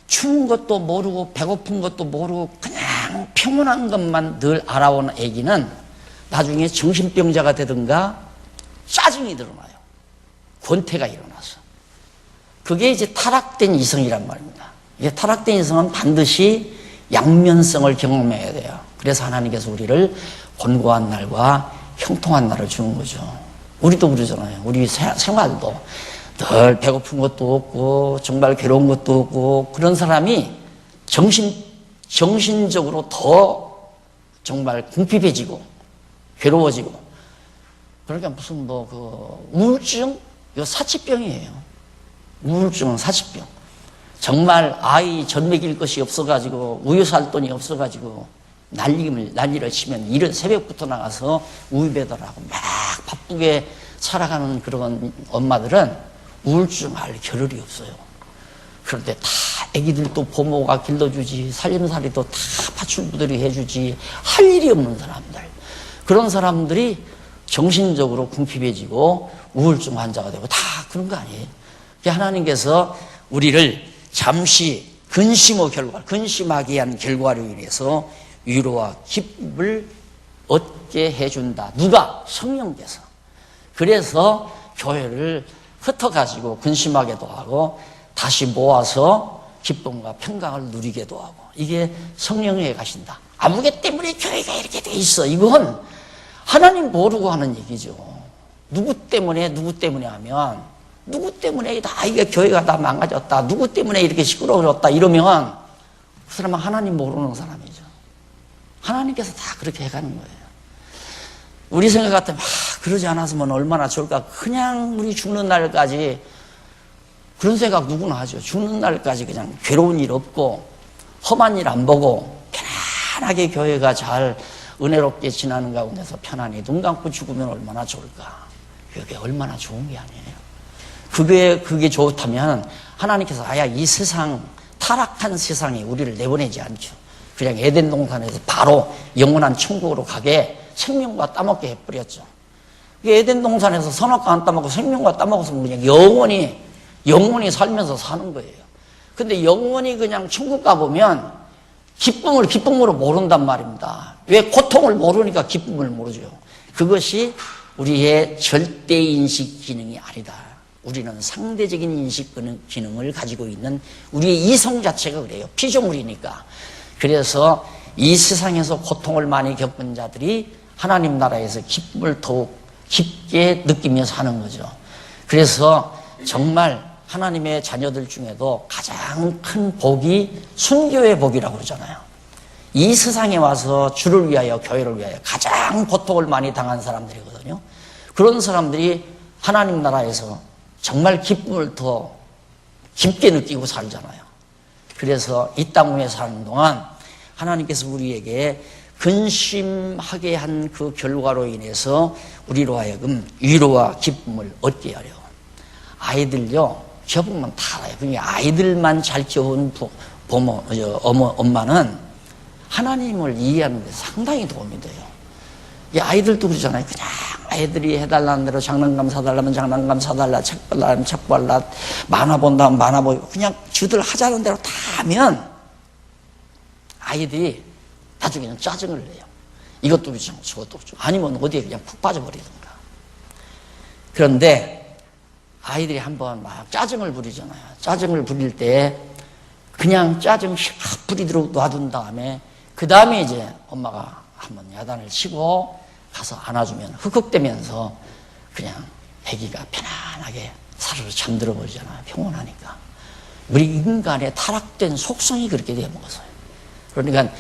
S1: 추운 것도 모르고 배고픈 것도 모르고 그냥 평온한 것만 늘 알아온 애기는 나중에 정신병자가 되든가 짜증이 드러나요. 권태가 일어나서. 그게 이제 타락된 이성이란 말입니다. 이게 타락된 이성은 반드시 양면성을 경험해야 돼요. 그래서 하나님께서 우리를 곤고한 날과 형통한 날을 주는 거죠. 우리도 그러잖아요. 우리 생활도 늘 배고픈 것도 없고 정말 괴로운 것도 없고 그런 사람이 정신적으로 더 정말 궁핍해지고 괴로워지고 그러니까 무슨 우울증? 이거 사치병이에요. 우울증은 사치병. 정말 아이 젖 먹일 것이 없어가지고 우유 살 돈이 없어가지고 난리를 치면 이른 새벽부터 나가서 우유 배달하고 막 바쁘게 살아가는 그런 엄마들은 우울증 알 겨를이 없어요. 그런데 다 애기들도 부모가 길러주지 살림살이도 다 파출부들이 해주지 할 일이 없는 사람들 그런 사람들이 정신적으로 궁핍해지고 우울증 환자가 되고 다 그런 거 아니에요. 하나님께서 우리를 잠시 근심하게 한 결과로 인해서 위로와 기쁨을 얻게 해준다. 누가? 성령께서. 그래서 교회를 흩어가지고 근심하게도 하고 다시 모아서 기쁨과 평강을 누리게도 하고 이게 성령에 가신다. 아무개 때문에 교회가 이렇게 돼 있어. 이건 하나님 모르고 하는 얘기죠. 누구 때문에 하면 누구 때문에 다 이게 교회가 다 망가졌다. 누구 때문에 이렇게 시끄러워졌다. 이러면 그 사람은 하나님 모르는 사람이죠. 하나님께서 다 그렇게 해가는 거예요. 우리 생각 같으면 그러지 않았으면 얼마나 좋을까. 그냥 우리 죽는 날까지 그런 생각 누구나 하죠. 죽는 날까지 그냥 괴로운 일 없고 험한 일 안 보고 편안하게 교회가 잘 은혜롭게 지나는 가운데서 편안히 눈 감고 죽으면 얼마나 좋을까. 그게 얼마나 좋은 게 아니에요. 그게 좋다면 하나님께서 이 세상 타락한 세상에 우리를 내보내지 않죠. 그냥 에덴 동산에서 바로 영원한 천국으로 가게 생명과 따먹게 해버렸죠. 에덴 동산에서 선악과 안 따먹고 생명과 따먹었으면 그냥 영원히 살면서 사는 거예요. 근데 영원히 그냥 천국 가보면 기쁨을 기쁨으로 모른단 말입니다. 왜? 고통을 모르니까 기쁨을 모르죠. 그것이 우리의 절대인식 기능이 아니다. 우리는 상대적인 인식 기능을 가지고 있는 우리의 이성 자체가 그래요. 피조물이니까. 그래서 이 세상에서 고통을 많이 겪은 자들이 하나님 나라에서 기쁨을 더욱 깊게 느끼며 사는 거죠. 그래서 정말 하나님의 자녀들 중에도 가장 큰 복이 순교의 복이라고 그러잖아요. 이 세상에 와서 주를 위하여 교회를 위하여 가장 고통을 많이 당한 사람들이거든요. 그런 사람들이 하나님 나라에서 정말 기쁨을 더 깊게 느끼고 살잖아요. 그래서 이 땅 위에 사는 동안 하나님께서 우리에게 근심하게 한 그 결과로 인해서 우리로 하여금 위로와 기쁨을 얻게 하려. 아이들요, 저보면 다 알아요. 그러니까 아이들만 잘 키운 엄마는 하나님을 이해하는 데 상당히 도움이 돼요. 이 아이들도 그러잖아요. 그냥 애들이 해달라는 대로 장난감 사달라면 장난감 사달라, 책 발라면 책 발라, 만화 본다면 만화 보고 그냥 주들 하자는 대로 다 하면 아이들이 나중에는 짜증을 내요. 이것도 그렇죠, 저것도 그렇죠. 아니면 어디에 그냥 푹 빠져버리든가. 그런데 아이들이 한번 막 짜증을 부리잖아요. 짜증을 부릴 때 그냥 짜증 샥 부리도록 놔둔 다음에 그 다음에 이제 엄마가 한번 야단을 치고 가서 안아주면 흑흑대면서 그냥 아기가 편안하게 사르르 잠들어 버리잖아요. 평온하니까. 우리 인간의 타락된 속성이 그렇게 되어 먹었어요. 그러니까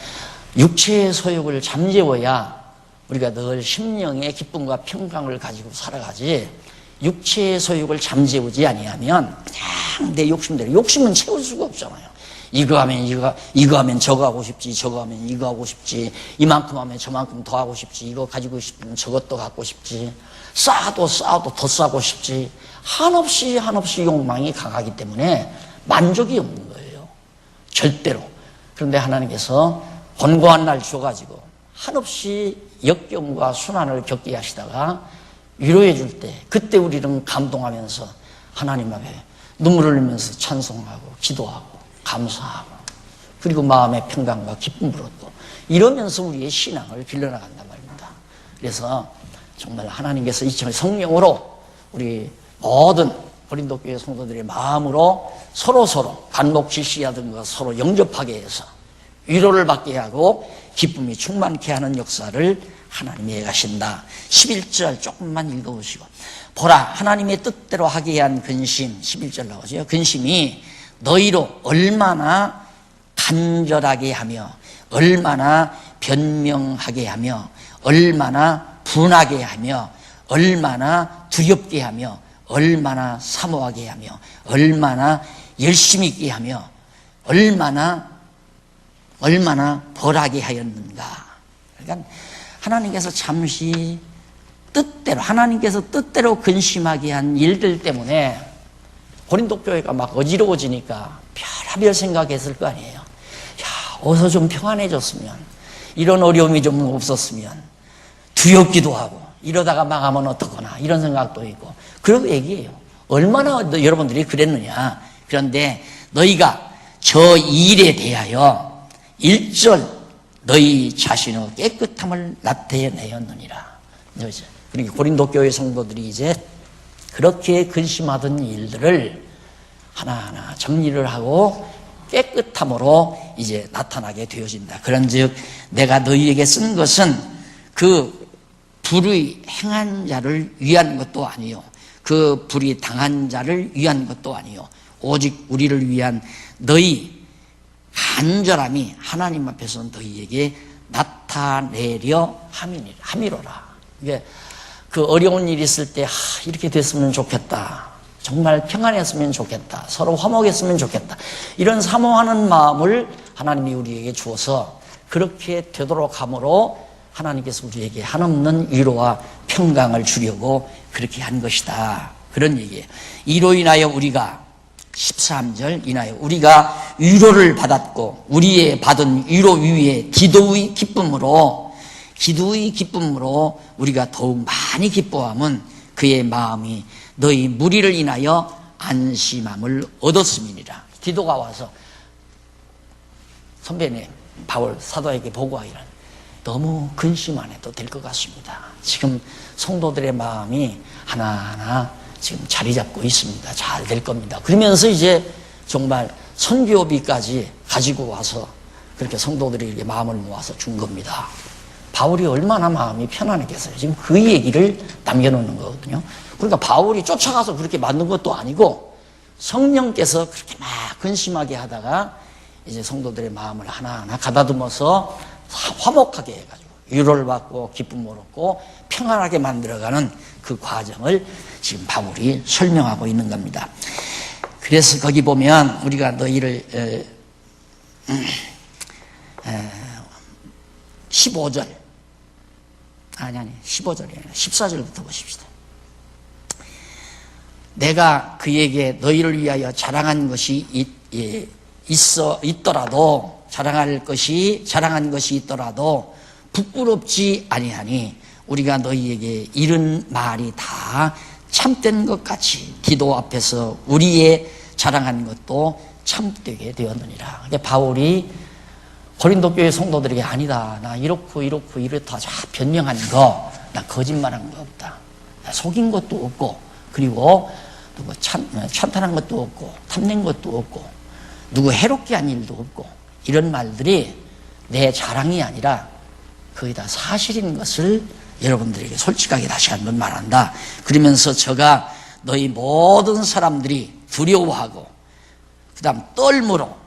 S1: 육체의 소욕을 잠재워야 우리가 늘 심령의 기쁨과 평강을 가지고 살아가지, 육체의 소욕을 잠재우지 아니하면 그냥 내 욕심대로, 욕심은 채울 수가 없잖아요. 이거 하면 이거 하면 저거 하고 싶지, 저거 하면 이거 하고 싶지, 이만큼 하면 저만큼 더 하고 싶지, 이거 가지고 싶으면 저것도 갖고 싶지, 쌓아도 더 쌓고 싶지. 한없이 욕망이 강하기 때문에 만족이 없는 거예요. 절대로. 그런데 하나님께서 권고한 날 주어가지고 한없이 역경과 순환을 겪게 하시다가 위로해 줄 때, 그때 우리는 감동하면서 하나님 앞에 눈물을 흘리면서 찬송하고 기도하고 감사하고, 그리고 마음의 평강과 기쁨으로 또 이러면서 우리의 신앙을 길러나간단 말입니다. 그래서 정말 하나님께서 이처럼 성령으로 우리 모든 고린도 교회 성도들의 마음으로 서로 간목질시하던 것 서로 영접하게 해서 위로를 받게 하고 기쁨이 충만케 하는 역사를 하나님이 해가신다. 11절 조금만 읽어보시고, 보라 하나님의 뜻대로 하게 한 근심, 11절 나오죠. 근심이 너희로 얼마나 간절하게 하며 얼마나 변명하게 하며 얼마나 분하게 하며 얼마나 두렵게 하며 얼마나 사모하게 하며 얼마나 열심히 있게 하며 얼마나 벌하게 하였는가. 그러니까 하나님께서 잠시 하나님께서 뜻대로 근심하게 한 일들 때문에 고린도 교회가 막 어지러워지니까 별의별 생각했을 거 아니에요. 야, 어서 좀 평안해졌으면, 이런 어려움이 좀 없었으면, 두렵기도 하고, 이러다가 망하면 어떡하나, 이런 생각도 있고, 그런 얘기예요. 얼마나 여러분들이 그랬느냐. 그런데 너희가 저 일에 대하여 1절 너희 자신의 깨끗함을 나타내었느니라. 그러니까 고린도 교회 성도들이 이제 그렇게 근심하던 일들을 하나하나 정리를 하고 깨끗함으로 이제 나타나게 되어진다. 그런즉 내가 너희에게 쓴 것은 그 불의 행한 자를 위한 것도 아니요, 그 불의 당한 자를 위한 것도 아니요, 오직 우리를 위한 너희 간절함이 하나님 앞에서 너희에게 나타내려 함이로라. 이게 그 어려운 일이 있을 때 이렇게 됐으면 좋겠다, 정말 평안했으면 좋겠다, 서로 화목했으면 좋겠다, 이런 사모하는 마음을 하나님이 우리에게 주어서 그렇게 되도록 함으로 하나님께서 우리에게 한없는 위로와 평강을 주려고 그렇게 한 것이다. 그런 얘기예요. 이로 인하여 우리가 13절 인하여 우리가 위로를 받았고 우리의 받은 위로 위에 기도의 기쁨으로 우리가 더욱 많이 기뻐함은 그의 마음이 너희 무리를 인하여 안심함을 얻었음이니라. 디도가 와서 선배님 바울 사도에게 보고하기를, 너무 근심 안 해도 될 것 같습니다. 지금 성도들의 마음이 하나하나 지금 자리 잡고 있습니다. 잘 될 겁니다. 그러면서 이제 정말 선교비까지 가지고 와서 그렇게 성도들이 이렇게 마음을 모아서 준 겁니다. 바울이 얼마나 마음이 편안했겠어요. 지금 그 얘기를 남겨놓는 거거든요. 그러니까 바울이 쫓아가서 그렇게 만든 것도 아니고 성령께서 그렇게 막 근심하게 하다가 이제 성도들의 마음을 하나하나 가다듬어서 화목하게 해가지고 위로를 받고 기쁨을 얻고 평안하게 만들어가는 그 과정을 지금 바울이 설명하고 있는 겁니다. 그래서 거기 보면 우리가 너희를 15절 15절이에요. 14절부터 보십시다. 내가 그에게 너희를 위하여 자랑한 것이 있더라도 자랑한 것이 있더라도 부끄럽지 아니하니 우리가 너희에게 이른 말이 다 참된 것 같이 기도 앞에서 우리의 자랑한 것도 참되게 되었느니라. 근데 바울이 고린도 교회 성도들에게 아니다, 나 이렇고 이렇다 변명한 거, 나 거짓말한 거 없다, 나 속인 것도 없고, 그리고 누구 찬탄한 것도 없고 탐낸 것도 없고 누구 해롭게 한 일도 없고, 이런 말들이 내 자랑이 아니라 거의 다 사실인 것을 여러분들에게 솔직하게 다시 한번 말한다. 그러면서 저가 너희 모든 사람들이 두려워하고 그 다음 떨므로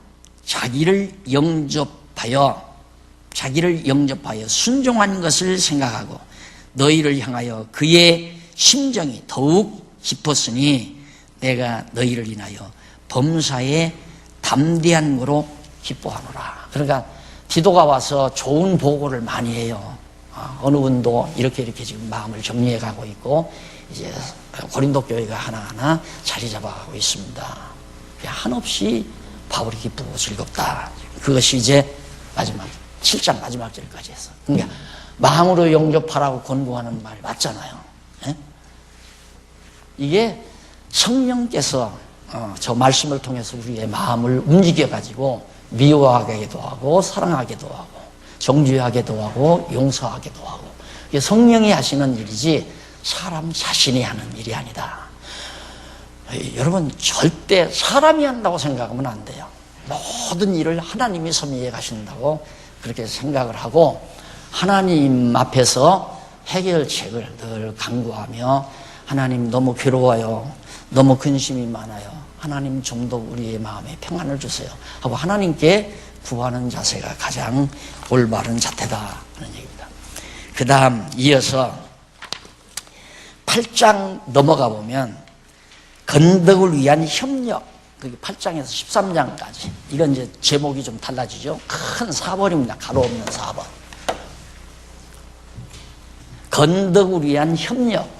S1: 자기를 영접하여 순종한 것을 생각하고 너희를 향하여 그의 심정이 더욱 깊었으니 내가 너희를 인하여 범사에 담대한 거로 기뻐하노라. 그러니까 디도가 와서 좋은 보고를 많이 해요. 어느 분도 이렇게 지금 마음을 정리해 가고 있고 이제 고린도 교회가 하나하나 자리 잡아가고 있습니다. 한없이 바울이 기쁘고 즐겁다. 그것이 이제 마지막 7장 마지막 절까지 했어. 그러니까 마음으로 영접하라고 권고하는 말 맞잖아요. 예? 이게 성령께서 저 말씀을 통해서 우리의 마음을 움직여가지고 미워하게도 하고 사랑하게도 하고 정죄하게도 하고 용서하게도 하고 이게 성령이 하시는 일이지 사람 자신이 하는 일이 아니다. 여러분 절대 사람이 한다고 생각하면 안 돼요. 모든 일을 하나님이 섭리해 가신다고 그렇게 생각을 하고 하나님 앞에서 해결책을 늘 강구하며 하나님 너무 괴로워요. 너무 근심이 많아요. 하나님 좀 더 우리의 마음에 평안을 주세요. 하고 하나님께 구하는 자세가 가장 올바른 자태다 하는 얘기입니다. 그 다음 이어서 8장 넘어가 보면 건덕을 위한 협력, 8장에서 13장까지 이건 이제 제목이 좀 달라지죠. 큰 4번입니다. 가로 없는 4번. 건덕을 위한 협력.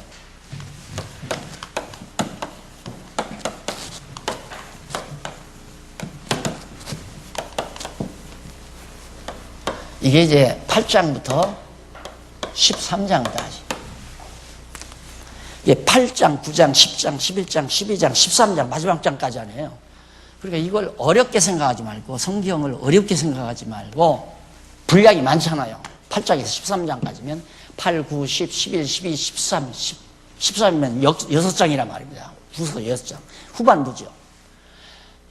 S1: 이게 이제 8장부터 13장까지. 이게 8장, 9장, 10장, 11장, 12장, 13장, 마지막 장까지 아니에요. 그러니까 이걸 어렵게 생각하지 말고, 성경을 어렵게 생각하지 말고, 분량이 많잖아요. 8장에서 13장까지면 8, 9, 10, 11, 12, 13, 13이면 6장이란 말입니다. 후서 6장. 후반부죠.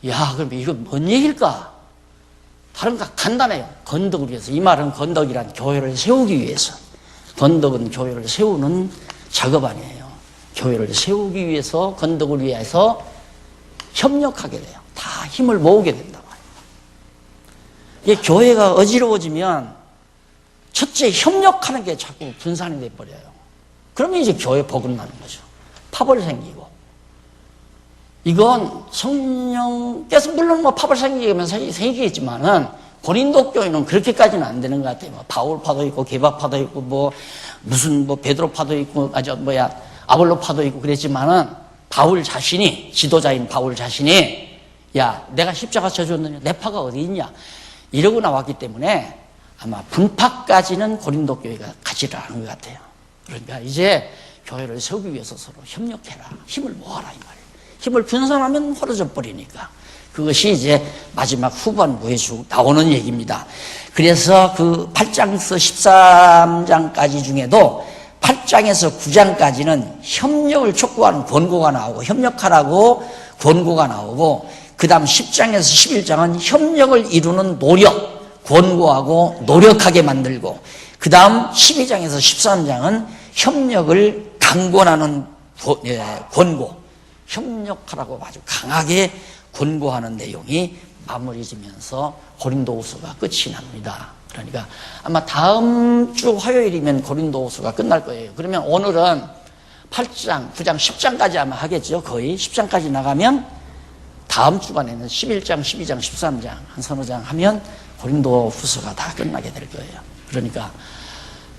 S1: 야, 그럼 이거 뭔 얘기일까? 다른 거 간단해요. 건덕을 위해서. 이 말은 건덕이란 교회를 세우기 위해서. 건덕은 교회를 세우는 작업 아니에요. 교회를 세우기 위해서, 건덕을 위해서 협력하게 돼요. 다 힘을 모으게 된단 말이에요. 이게 교회가 어지러워지면 첫째 협력하는 게 자꾸 분산이 돼버려요. 그러면 이제 교회 버금나는 거죠. 파벌 생기고. 이건 성령께서 물론 뭐 파벌 생기면서 생기겠지만은 고린도 교회는 그렇게까지는 안 되는 것 같아요. 뭐 바울파도 있고 게바파도 있고 뭐 무슨 뭐 베드로파도 있고 아볼로파도 있고 그랬지만은 바울 자신이 지도자인 바울 자신이 야 내가 십자가 져줬느냐 내 파가 어디 있냐 이러고 나왔기 때문에 아마 분파까지는 고린도 교회가 가지를 않은 것 같아요. 그러니까 이제 교회를 세우기 위해서 서로 협력해라. 힘을 모아라 이 말이에요. 힘을 분산하면 허러져 버리니까. 그것이 이제 마지막 후반부에 쭉 나오는 얘기입니다. 그래서 그 8장에서 13장까지 중에도 8장에서 9장까지는 협력을 촉구하는 권고가 나오고 협력하라고 권고가 나오고 그 다음 10장에서 11장은 협력을 이루는 노력, 권고하고 노력하게 만들고 그 다음 12장에서 13장은 협력을 강권하는 권고, 협력하라고 아주 강하게 권고하는 내용이 마무리 지면서 고린도후서가 끝이 납니다. 그러니까 아마 다음 주 화요일이면 고린도후서가 끝날 거예요. 그러면 오늘은 8장, 9장, 10장까지 아마 하겠죠. 거의 10장까지 나가면 다음 주간에는 11장, 12장, 13장 한 서너 장 하면 고린도후서가 다 끝나게 될 거예요. 그러니까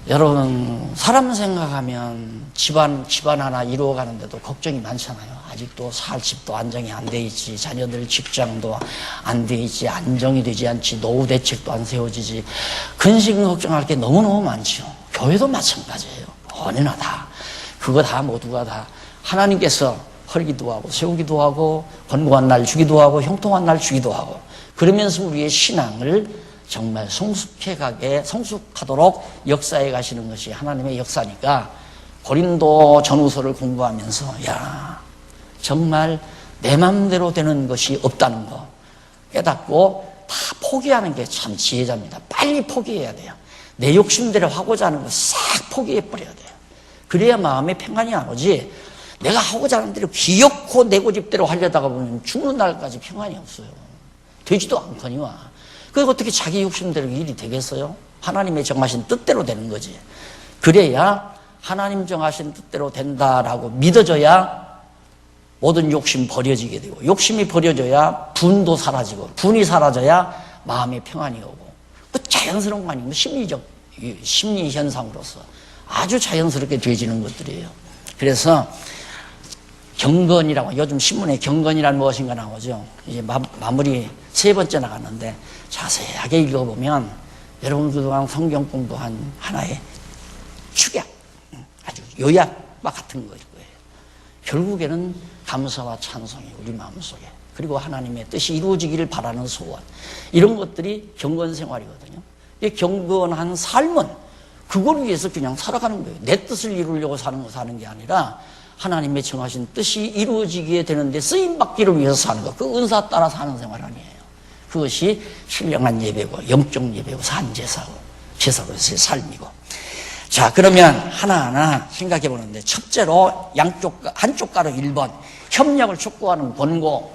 S1: 여러분 사람 생각하면 집안 하나 이루어가는데도 걱정이 많잖아요. 아직도 살 집도 안정이 안 돼 있지, 자녀들 직장도 안 돼 있지, 안정이 되지 않지, 노후 대책도 안 세워지지, 근심 걱정할 게 너무너무 많죠. 교회도 마찬가지예요. 어느나 다 그거 다 모두가 다 하나님께서 헐기도 하고 세우기도 하고 권고한 날 주기도 하고 형통한 날 주기도 하고 그러면서 우리의 신앙을 정말 성숙하도록 역사해 가시는 것이 하나님의 역사니까 고린도 전후서를 공부하면서 야 정말 내 마음대로 되는 것이 없다는 거 깨닫고 다 포기하는 게 참 지혜자입니다. 빨리 포기해야 돼요. 내 욕심대로 하고자 하는 거 싹 포기해 버려야 돼요. 그래야 마음에 평안이 안 오지 내가 하고자 하는 대로 기어코 내 고집대로 하려다가 보면 죽는 날까지 평안이 없어요. 되지도 않거니와 그게 어떻게 자기 욕심대로 일이 되겠어요? 하나님의 정하신 뜻대로 되는 거지. 그래야 하나님 정하신 뜻대로 된다라고 믿어져야 모든 욕심 버려지게 되고, 욕심이 버려져야 분도 사라지고, 분이 사라져야 마음의 평안이 오고, 그 자연스러운 거 아니고 심리적 심리 현상으로서 아주 자연스럽게 되어지는 것들이에요. 그래서 경건이라고, 요즘 신문에 경건이란 무엇인가 나오죠. 이제 마무리 세 번째 나갔는데 자세하게 읽어보면 여러분 그동안 성경 공부한 하나의 축약, 아주 요약과 같은 거일 거예요. 결국에는 감사와 찬송이 우리 마음속에, 그리고 하나님의 뜻이 이루어지기를 바라는 소원, 이런 것들이 경건 생활이거든요. 이 경건한 삶은 그걸 위해서 그냥 살아가는 거예요. 내 뜻을 이루려고 사는 게 아니라 하나님의 정하신 뜻이 이루어지게 되는데 쓰임받기를 위해서 사는 거, 그 은사 따라 사는 생활 아니에요. 그것이 신령한 예배고 영적 예배고 산제사고 제사로서의 삶이고. 자, 그러면 하나하나 생각해 보는데, 첫째로 한쪽 가로 1번 협력을 촉구하는 권고.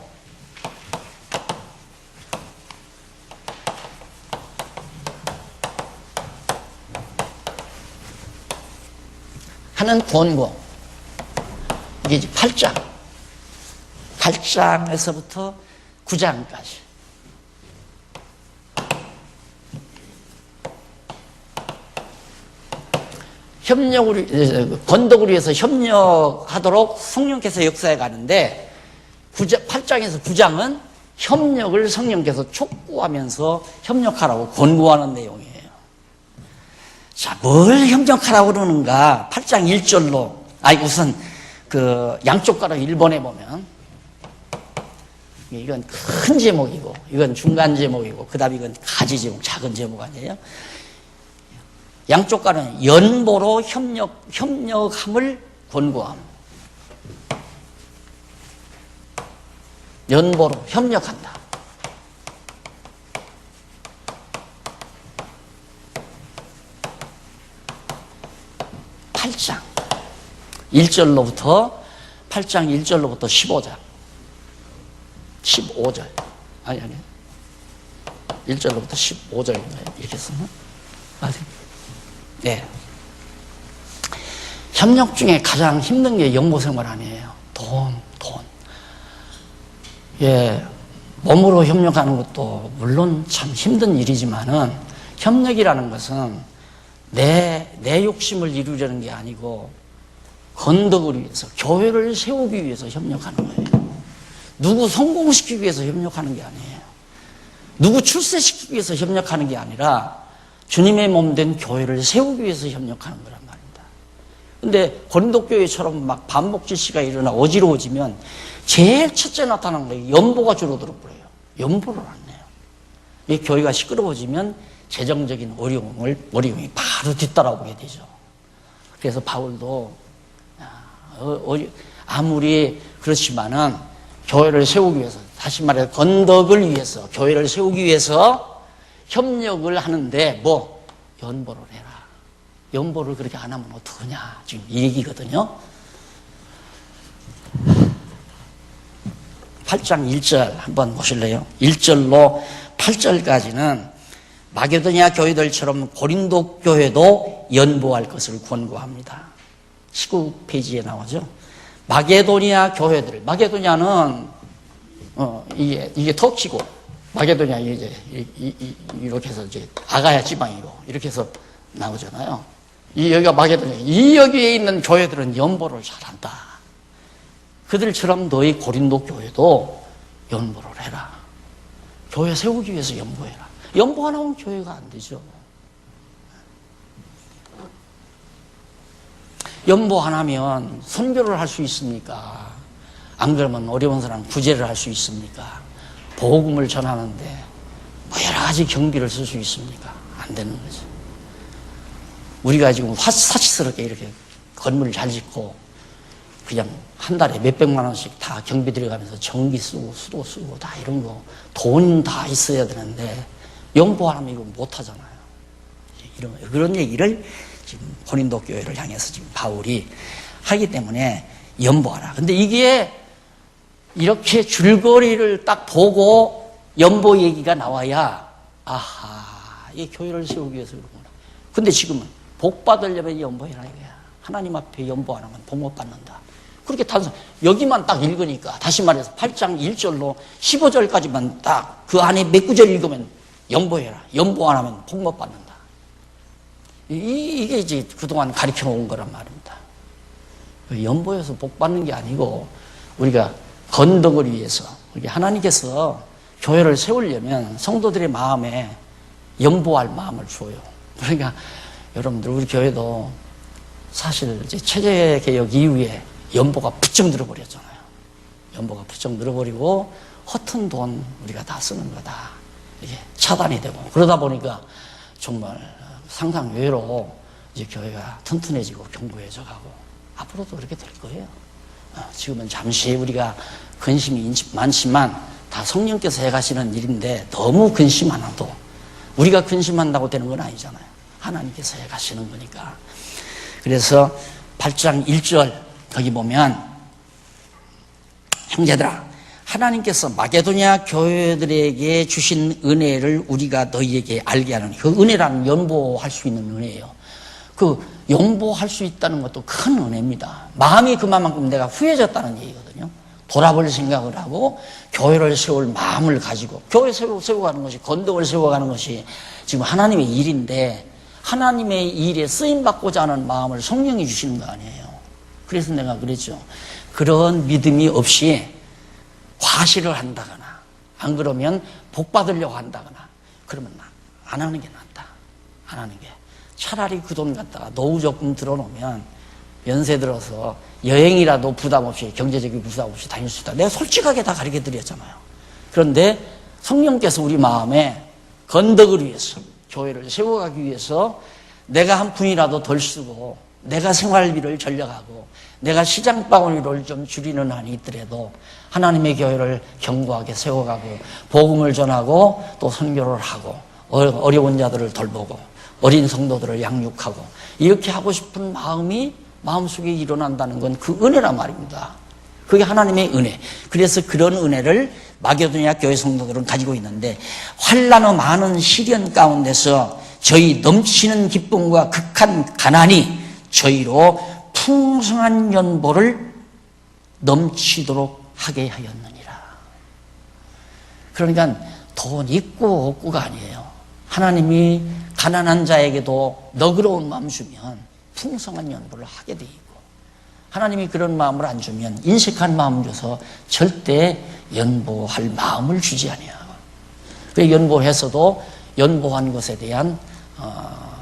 S1: 하는 권고. 이게 이제 8장에서부터 9장까지. 권덕을 위해서 협력하도록 성령께서 역사해 가는데, 8장에서 9장은 협력을 성령께서 촉구하면서 협력하라고 권고하는 내용이에요. 자, 뭘 협력하라고 그러는가? 8장 1절로, 우선 그 양쪽 가로 1번에 보면, 이건 큰 제목이고, 이건 중간 제목이고, 그 다음에 이건 가지 제목, 작은 제목 아니에요? 양쪽 가로는 연보로 협력함을 권고함. 연보로 협력한다. 8장 1절로부터 15장 15절 아니 1절로부터 15절인가요? 이렇게 쓰나? 네. 협력 중에 가장 힘든 게 영보생활 아니에요. 돈. 예, 몸으로 협력하는 것도 물론 참 힘든 일이지만은, 협력이라는 것은 내 욕심을 이루려는 게 아니고 건덕을 위해서, 교회를 세우기 위해서 협력하는 거예요. 누구 성공시키기 위해서 협력하는 게 아니에요. 누구 출세시키기 위해서 협력하는 게 아니라 주님의 몸 된 교회를 세우기 위해서 협력하는 거란 말입니다. 근데 고린도교회처럼 막 반복지시가 일어나 어지러워지면 제일 첫째 나타나는 거예요. 연보가 줄어들어 버려요. 연보를 안 내요. 이 교회가 시끄러워지면 재정적인 어려움이 바로 뒤따라오게 되죠. 그래서 바울도 아무리 그렇지만은 교회를 세우기 위해서, 다시 말해서 건덕을 위해서, 교회를 세우기 위해서 협력을 하는데 연보를 해라. 연보를 그렇게 안 하면 어떡하냐, 지금 이 얘기거든요. 8장 1절 한번 보실래요? 1절로 8절까지는 마게도니아 교회들처럼 고린도 교회도 연보할 것을 권고합니다. 19페이지에 나오죠. 마게도니아 교회들, 마게도니아는 이게 터키고, 마게도니아 이제 이렇게 해서 이제 아가야 지방이고 이렇게 해서 나오잖아요. 여기가 마게도니아, 이 여기에 있는 교회들은 연보를 잘한다. 그들처럼 너희 고린도 교회도 연보를 해라. 교회 세우기 위해서 연보해라. 연보 안 하면 교회가 안 되죠. 연보 안 하면 선교를 할 수 있습니까? 안 그러면 어려운 사람 구제를 할 수 있습니까? 복음을 전하는데 여러 가지 경비를 쓸 수 있습니까? 안 되는 거죠. 우리가 지금 사치스럽게 이렇게 건물을 잘 짓고 그냥 한 달에 몇백만 원씩 다 경비 들여가면서 전기 쓰고 수도 쓰고 다 이런 거 돈 다 있어야 되는데 연보 안 하면 이거 못 하잖아요. 그런 얘기를 지금 고린도 교회를 향해서 지금 바울이 하기 때문에 연보하라. 근데 이게 이렇게 줄거리를 딱 보고 연보 얘기가 나와야, 아하, 이 교회를 세우기 위해서 그러구나. 근데 지금은 복 받으려면 연보해라 이거야. 하나님 앞에 연보 안 하면 복 못 받는다. 그렇게 단순, 여기만 딱 읽으니까, 다시 말해서 8장 1절로 15절까지만 딱 그 안에 몇 구절 읽으면 연보해라. 연보 안 하면 복못 받는다. 이게 이제 그동안 가르쳐 온 거란 말입니다. 연보해서 복 받는 게 아니고, 우리가 건덕을 위해서, 하나님께서 교회를 세우려면 성도들의 마음에 연보할 마음을 줘요. 그러니까 여러분들, 우리 교회도 사실 이제 체제개혁 이후에 연보가 부쩍 늘어버렸잖아요. 연보가 부쩍 늘어버리고 허튼 돈 우리가 다 쓰는 거다. 이게 차단이 되고 그러다 보니까 정말 상상 외로 이제 교회가 튼튼해지고 견고해져 가고 앞으로도 그렇게 될 거예요. 지금은 잠시 우리가 근심이 많지만 다 성령께서 해가시는 일인데 너무 근심 안 해도 우리가 근심한다고 되는 건 아니잖아요. 하나님께서 해가시는 거니까. 그래서 8장 1절 거기 보면 형제들아 하나님께서 마게도냐 교회들에게 주신 은혜를 우리가 너희에게 알게 하는 그 은혜라는 연보할 수 있는 은혜예요. 그 연보할 수 있다는 것도 큰 은혜입니다. 마음이 그만큼 내가 후해졌다는 얘기거든요. 돌아볼 생각을 하고 교회를 세울 마음을 가지고 교회 세워가는 것이 건덕을 세워가는 것이 지금 하나님의 일인데 하나님의 일에 쓰임받고자 하는 마음을 성령이 주시는 거 아니에요. 그래서 내가 그랬죠. 그런 믿음이 없이 과시를 한다거나 안 그러면 복 받으려고 한다거나 그러면 안 하는 게 낫다. 안 하는 게. 차라리 그 돈 갖다가 노후 적금 들어놓으면 연세 들어서 여행이라도 부담 없이 경제적인 부담 없이 다닐 수 있다. 내가 솔직하게 다 가르쳐 드렸잖아요. 그런데 성령께서 우리 마음에 건덕을 위해서 교회를 세워가기 위해서 내가 한 푼이라도 덜 쓰고 내가 생활비를 절약하고 내가 시장바구니를 좀 줄이는 한이 있더라도 하나님의 교회를 견고하게 세워가고 복음을 전하고 또 선교를 하고 어려운 자들을 돌보고 어린 성도들을 양육하고 이렇게 하고 싶은 마음이 마음속에 일어난다는 건 그 은혜란 말입니다. 그게 하나님의 은혜. 그래서 그런 은혜를 마게도냐 교회 성도들은 가지고 있는데 환난의 많은 시련 가운데서 저희 넘치는 기쁨과 극한 가난이 저희로 풍성한 연보를 넘치도록 하게 하였느니라. 그러니까 돈 있고 없고가 아니에요. 하나님이 가난한 자에게도 너그러운 마음 주면 풍성한 연보를 하게 돼 있고 하나님이 그런 마음을 안 주면 인색한 마음 줘서 절대 연보할 마음을 주지 아니하고 그 연보해서도 연보한 것에 대한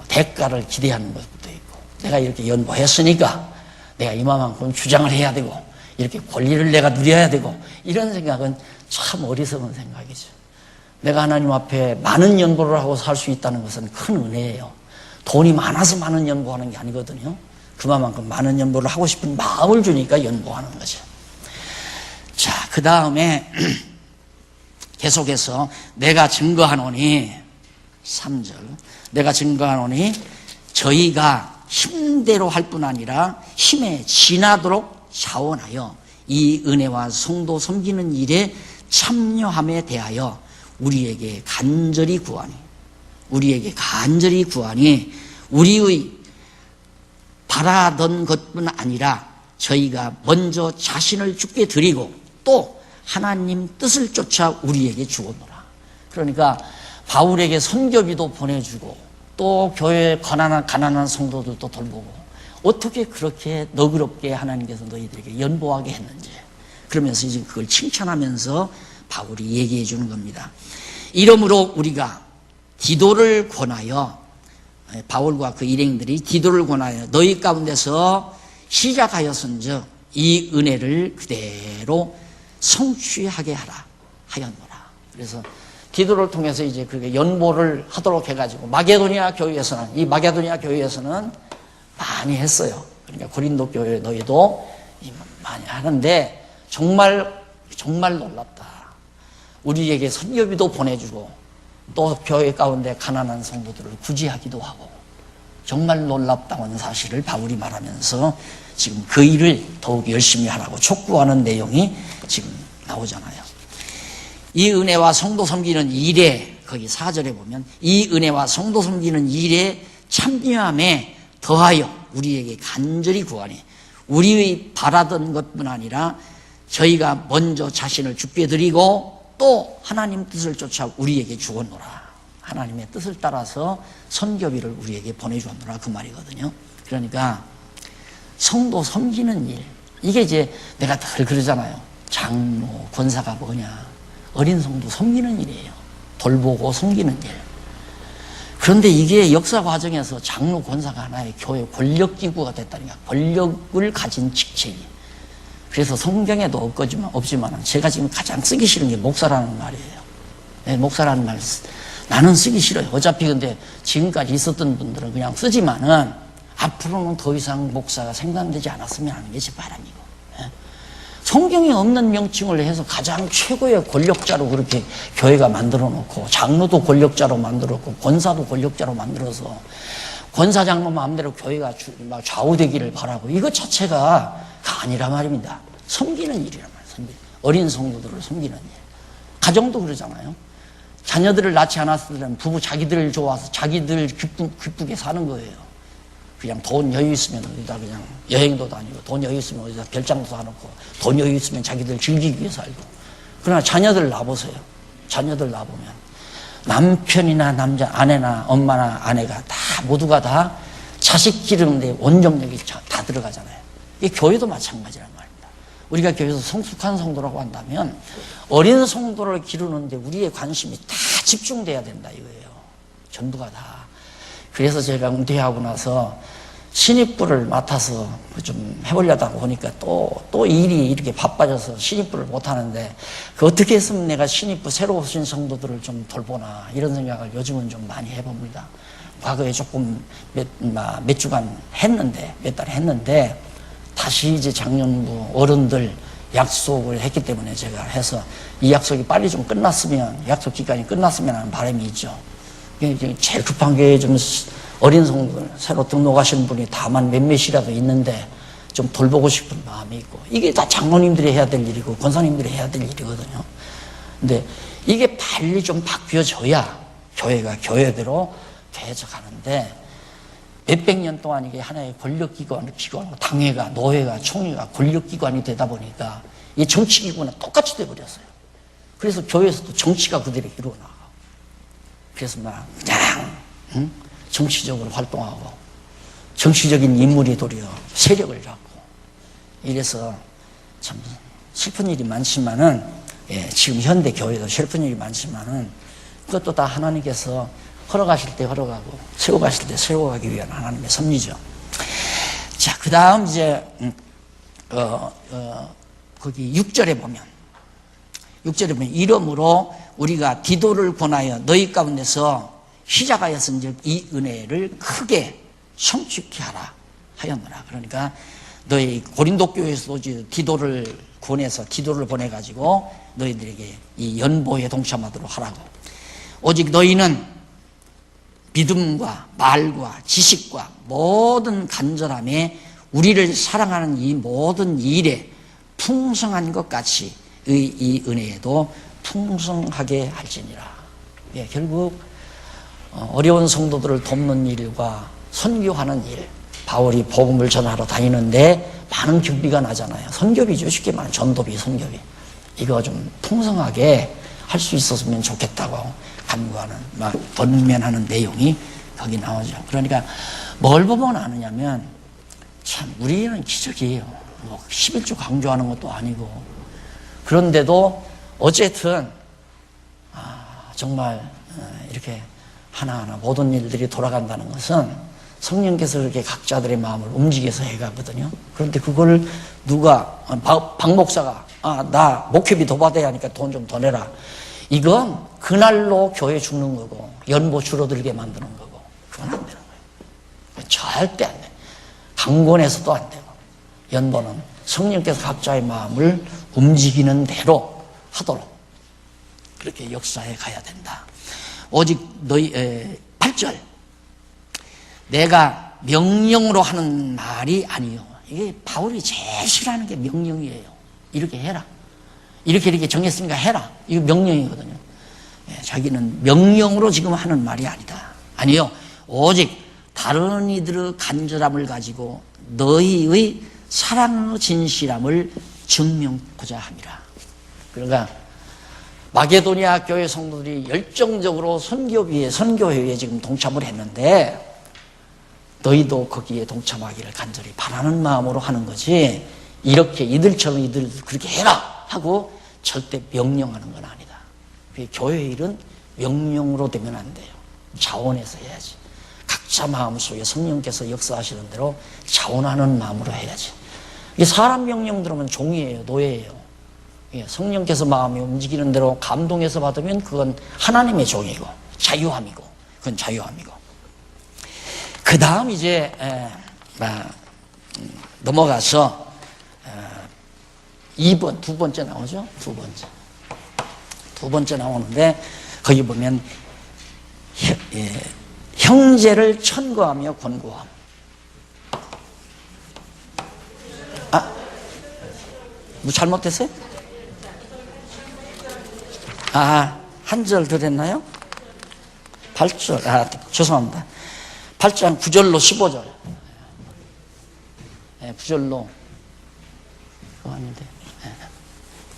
S1: 대가를 기대하는 것도 있고 내가 이렇게 연보했으니까 내가 이만큼 주장을 해야 되고 이렇게 권리를 내가 누려야 되고 이런 생각은 참 어리석은 생각이죠. 내가 하나님 앞에 많은 연보를 하고 살 수 있다는 것은 큰 은혜예요. 돈이 많아서 많은 연보하는 게 아니거든요. 그만큼 많은 연보를 하고 싶은 마음을 주니까 연보하는 거죠. 자, 그 다음에 계속해서 내가 증거하노니 3절 내가 증거하노니 저희가 힘대로 할 뿐 아니라 힘에 지나도록 자원하여 이 은혜와 성도 섬기는 일에 참여함에 대하여 우리에게 간절히 구하니 우리의 바라던 것뿐 아니라 저희가 먼저 자신을 주께 드리고 또 하나님 뜻을 쫓아 우리에게 주었노라. 그러니까 바울에게 선교비도 보내주고 또 교회 가난한 성도들도 돌보고 어떻게 그렇게 너그럽게 하나님께서 너희들에게 연보하게 했는지 그러면서 이제 그걸 칭찬하면서 바울이 얘기해 주는 겁니다. 이러므로 우리가 디도를 권하여 바울과 그 일행들이 디도를 권하여 너희 가운데서 시작하였은즉 이 은혜를 그대로 성취하게 하라 하였노라. 그래서 디도를 통해서 이제 그렇게 연보를 하도록 해가지고 마게도니아 교회에서는 많이 했어요. 그러니까 고린도 교회 너희도 많이 하는데 정말 놀랍다. 우리에게 선교비도 보내주고 또 교회 가운데 가난한 성도들을 구제하기도 하고 정말 놀랍다는 사실을 바울이 말하면서 지금 그 일을 더욱 열심히 하라고 촉구하는 내용이 지금 나오잖아요. 이 은혜와 성도 섬기는 일에 거기 4절에 보면 이 은혜와 성도 섬기는 일에 참여함에 더하여 우리에게 간절히 구하니 우리의 바라던 것뿐 아니라 저희가 먼저 자신을 죽게 드리고 또 하나님 뜻을 쫓아 우리에게 주었노라. 하나님의 뜻을 따라서 선교비를 우리에게 보내주었노라 그 말이거든요. 그러니까 성도 섬기는 일, 이게 이제 내가 늘 그러잖아요. 장로, 권사가 뭐냐, 어린 성도 섬기는 일이에요. 돌보고 섬기는 일. 그런데 이게 역사 과정에서 장로, 권사가 하나의 교회 권력기구가 됐다니까. 권력을 가진 직책이. 그래서 성경에도 없지만 제가 지금 가장 쓰기 싫은 게 목사라는 말이에요. 네, 목사라는 말 나는 쓰기 싫어요. 어차피 근데 지금까지 있었던 분들은 그냥 쓰지만은 앞으로는 더 이상 목사가 생각되지 않았으면 하는 게 제 바람이고. 네. 성경에 없는 명칭을 해서 가장 최고의 권력자로 그렇게 교회가 만들어 놓고, 장로도 권력자로 만들었고, 권사도 권력자로 만들어서 권사 장로 마음대로 교회가 막 좌우되기를 바라고, 이것 자체가 아니란 말입니다. 섬기는 일이란 말이에요. 어린 성도들을 섬기는 일. 가정도 그러잖아요. 자녀들을 낳지 않았을 때는 부부 자기들 좋아서 자기들 기쁘게 사는 거예요. 그냥 돈 여유 있으면 어디다 그냥 여행도 다니고, 돈 여유 있으면 어디다 별장도 사놓고, 돈 여유 있으면 자기들 즐기기 위해 살고. 그러나 자녀들 낳아보세요. 자녀들 낳아보면 남편이나 남자, 아내나 엄마나 아내가 다 모두가 다 자식 기르는데 원정력이 다 들어가잖아요. 이게 교회도 마찬가지란 말입니다. 우리가 교회에서 성숙한 성도라고 한다면 어린 성도를 기르는데 우리의 관심이 다 집중돼야 된다 이거예요. 전부가 다. 그래서 제가 은퇴하고 나서 신입부를 맡아서 좀 해보려다가 보니까 또 일이 이렇게 바빠져서 신입부를 못하는데, 그 어떻게 했으면 내가 신입부 새로 오신 성도들을 좀 돌보나 이런 생각을 요즘은 좀 많이 해봅니다. 과거에 조금 몇 주간 했는데, 몇 달 했는데, 다시 이제 작년부 어른들 약속을 했기 때문에 제가 해서 이 약속이 빨리 좀 끝났으면, 약속 기간이 끝났으면 하는 바람이 있죠. 제일 급한 게 좀 어린 성도들, 새로 등록하시는 분이 다만 몇몇이라도 있는데 좀 돌보고 싶은 마음이 있고, 이게 다 장로님들이 해야 될 일이고 권사님들이 해야 될 일이거든요. 근데 이게 빨리 좀 바뀌어져야 교회가 교회대로 되어져 가는데, 몇백 년 동안 이게 하나의 권력기관, 당회가, 노회가, 총회가 권력기관이 되다 보니까 이 정치기구는 똑같이 돼버렸어요. 그래서 교회에서도 정치가 그대로 이루어나가고, 그래서 막 그냥 정치적으로 활동하고, 정치적인 인물이 도리어 세력을 잡고, 이래서 참 슬픈 일이 많지만은, 지금 현대 교회도 슬픈 일이 많지만은 그것도 다 하나님께서 허락하실 때 허락하고 세워가실 때 세워가기 위한 하나님의 섭리죠. 자, 그 다음 이제 거기 6절에 보면 이러므로 우리가 디도를 권하여 너희 가운데서 시작하였은즉 이 은혜를 크게 성취케 하라 하였노라. 그러니까 너희 고린도 교회에서도 디도를 권해서 디도를 보내가지고 너희들에게 이 연보에 동참하도록 하라고. 오직 너희는 믿음과 말과 지식과 모든 간절함에 우리를 사랑하는 이 모든 일에 풍성한 것 같이 이 은혜에도 풍성하게 할지니라. 결국 어려운 성도들을 돕는 일과 선교하는 일, 바울이 복음을 전하러 다니는데 많은 경비가 나잖아요. 선교비죠. 쉽게 말하면 전도비, 선교비. 이거 좀 풍성하게 할 수 있었으면 좋겠다고 간구하는, 권면하는 내용이 거기 나오죠. 그러니까 뭘 보면 아느냐면, 참 우리는 기적이에요. 11조 강조하는 것도 아니고, 그런데도 어쨌든 정말 이렇게 하나하나 모든 일들이 돌아간다는 것은 성령께서 그렇게 각자들의 마음을 움직여서 해가거든요. 그런데 그걸 누가, 박 목사가 나 목회비 더 받아야 하니까 돈 좀 더 내라, 이건 그날로 교회 죽는 거고 연보 줄어들게 만드는 거고, 그건 안 되는 거예요. 절대 안 돼요. 강권에서도 안 되고, 연보는 성령께서 각자의 마음을 움직이는 대로 하도록 그렇게 역사해 가야 된다. 오직 너희 8절, 내가 명령으로 하는 말이 아니요. 이게 바울이 제일 싫어하는 게 명령이에요. 이렇게 해라, 이렇게 정했으니까 해라, 이거 명령이거든요. 자기는 명령으로 지금 하는 말이 아니다. 아니요, 오직 다른 이들의 간절함을 가지고 너희의 사랑의 진실함을 증명하고자 함이라. 그러니까 마게도니아 교회 성도들이 열정적으로 선교회에 지금 동참을 했는데 너희도 거기에 동참하기를 간절히 바라는 마음으로 하는 거지, 이렇게 이들처럼 이들 그렇게 해라 하고 절대 명령하는 건 아니다. 교회 일은 명령으로 되면 안 돼요. 자원해서 해야지. 각자 마음속에 성령께서 역사하시는 대로 자원하는 마음으로 해야지. 이게 사람 명령 들으면 종이에요, 노예예요. 성령께서 마음이 움직이는 대로 감동해서 받으면 그건 하나님의 종이고 자유함이고, 그건 자유함이고. 그 다음 이제 넘어가서 2번, 두 번째 나오죠? 두 번째 나오는데 거기 보면 형제를 천거하며 권고함. 뭐 잘못됐어요? 한 절 더 했나요? 8절, 죄송합니다. 8장 9절로 15절. 9절로, 아닌데.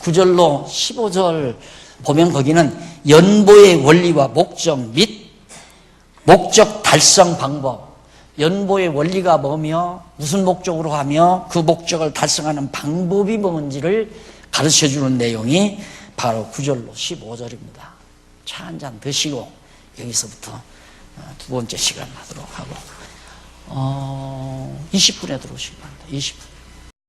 S1: 9절로 15절 보면 거기는 연보의 원리와 목적 및 목적 달성 방법, 연보의 원리가 뭐며 무슨 목적으로 하며 그 목적을 달성하는 방법이 뭔지를 가르쳐주는 내용이 바로 9절로 15절입니다. 차 한 잔 드시고 여기서부터 두 번째 시간 하도록 하고 20분에 들어오시기 바랍니다. 20분.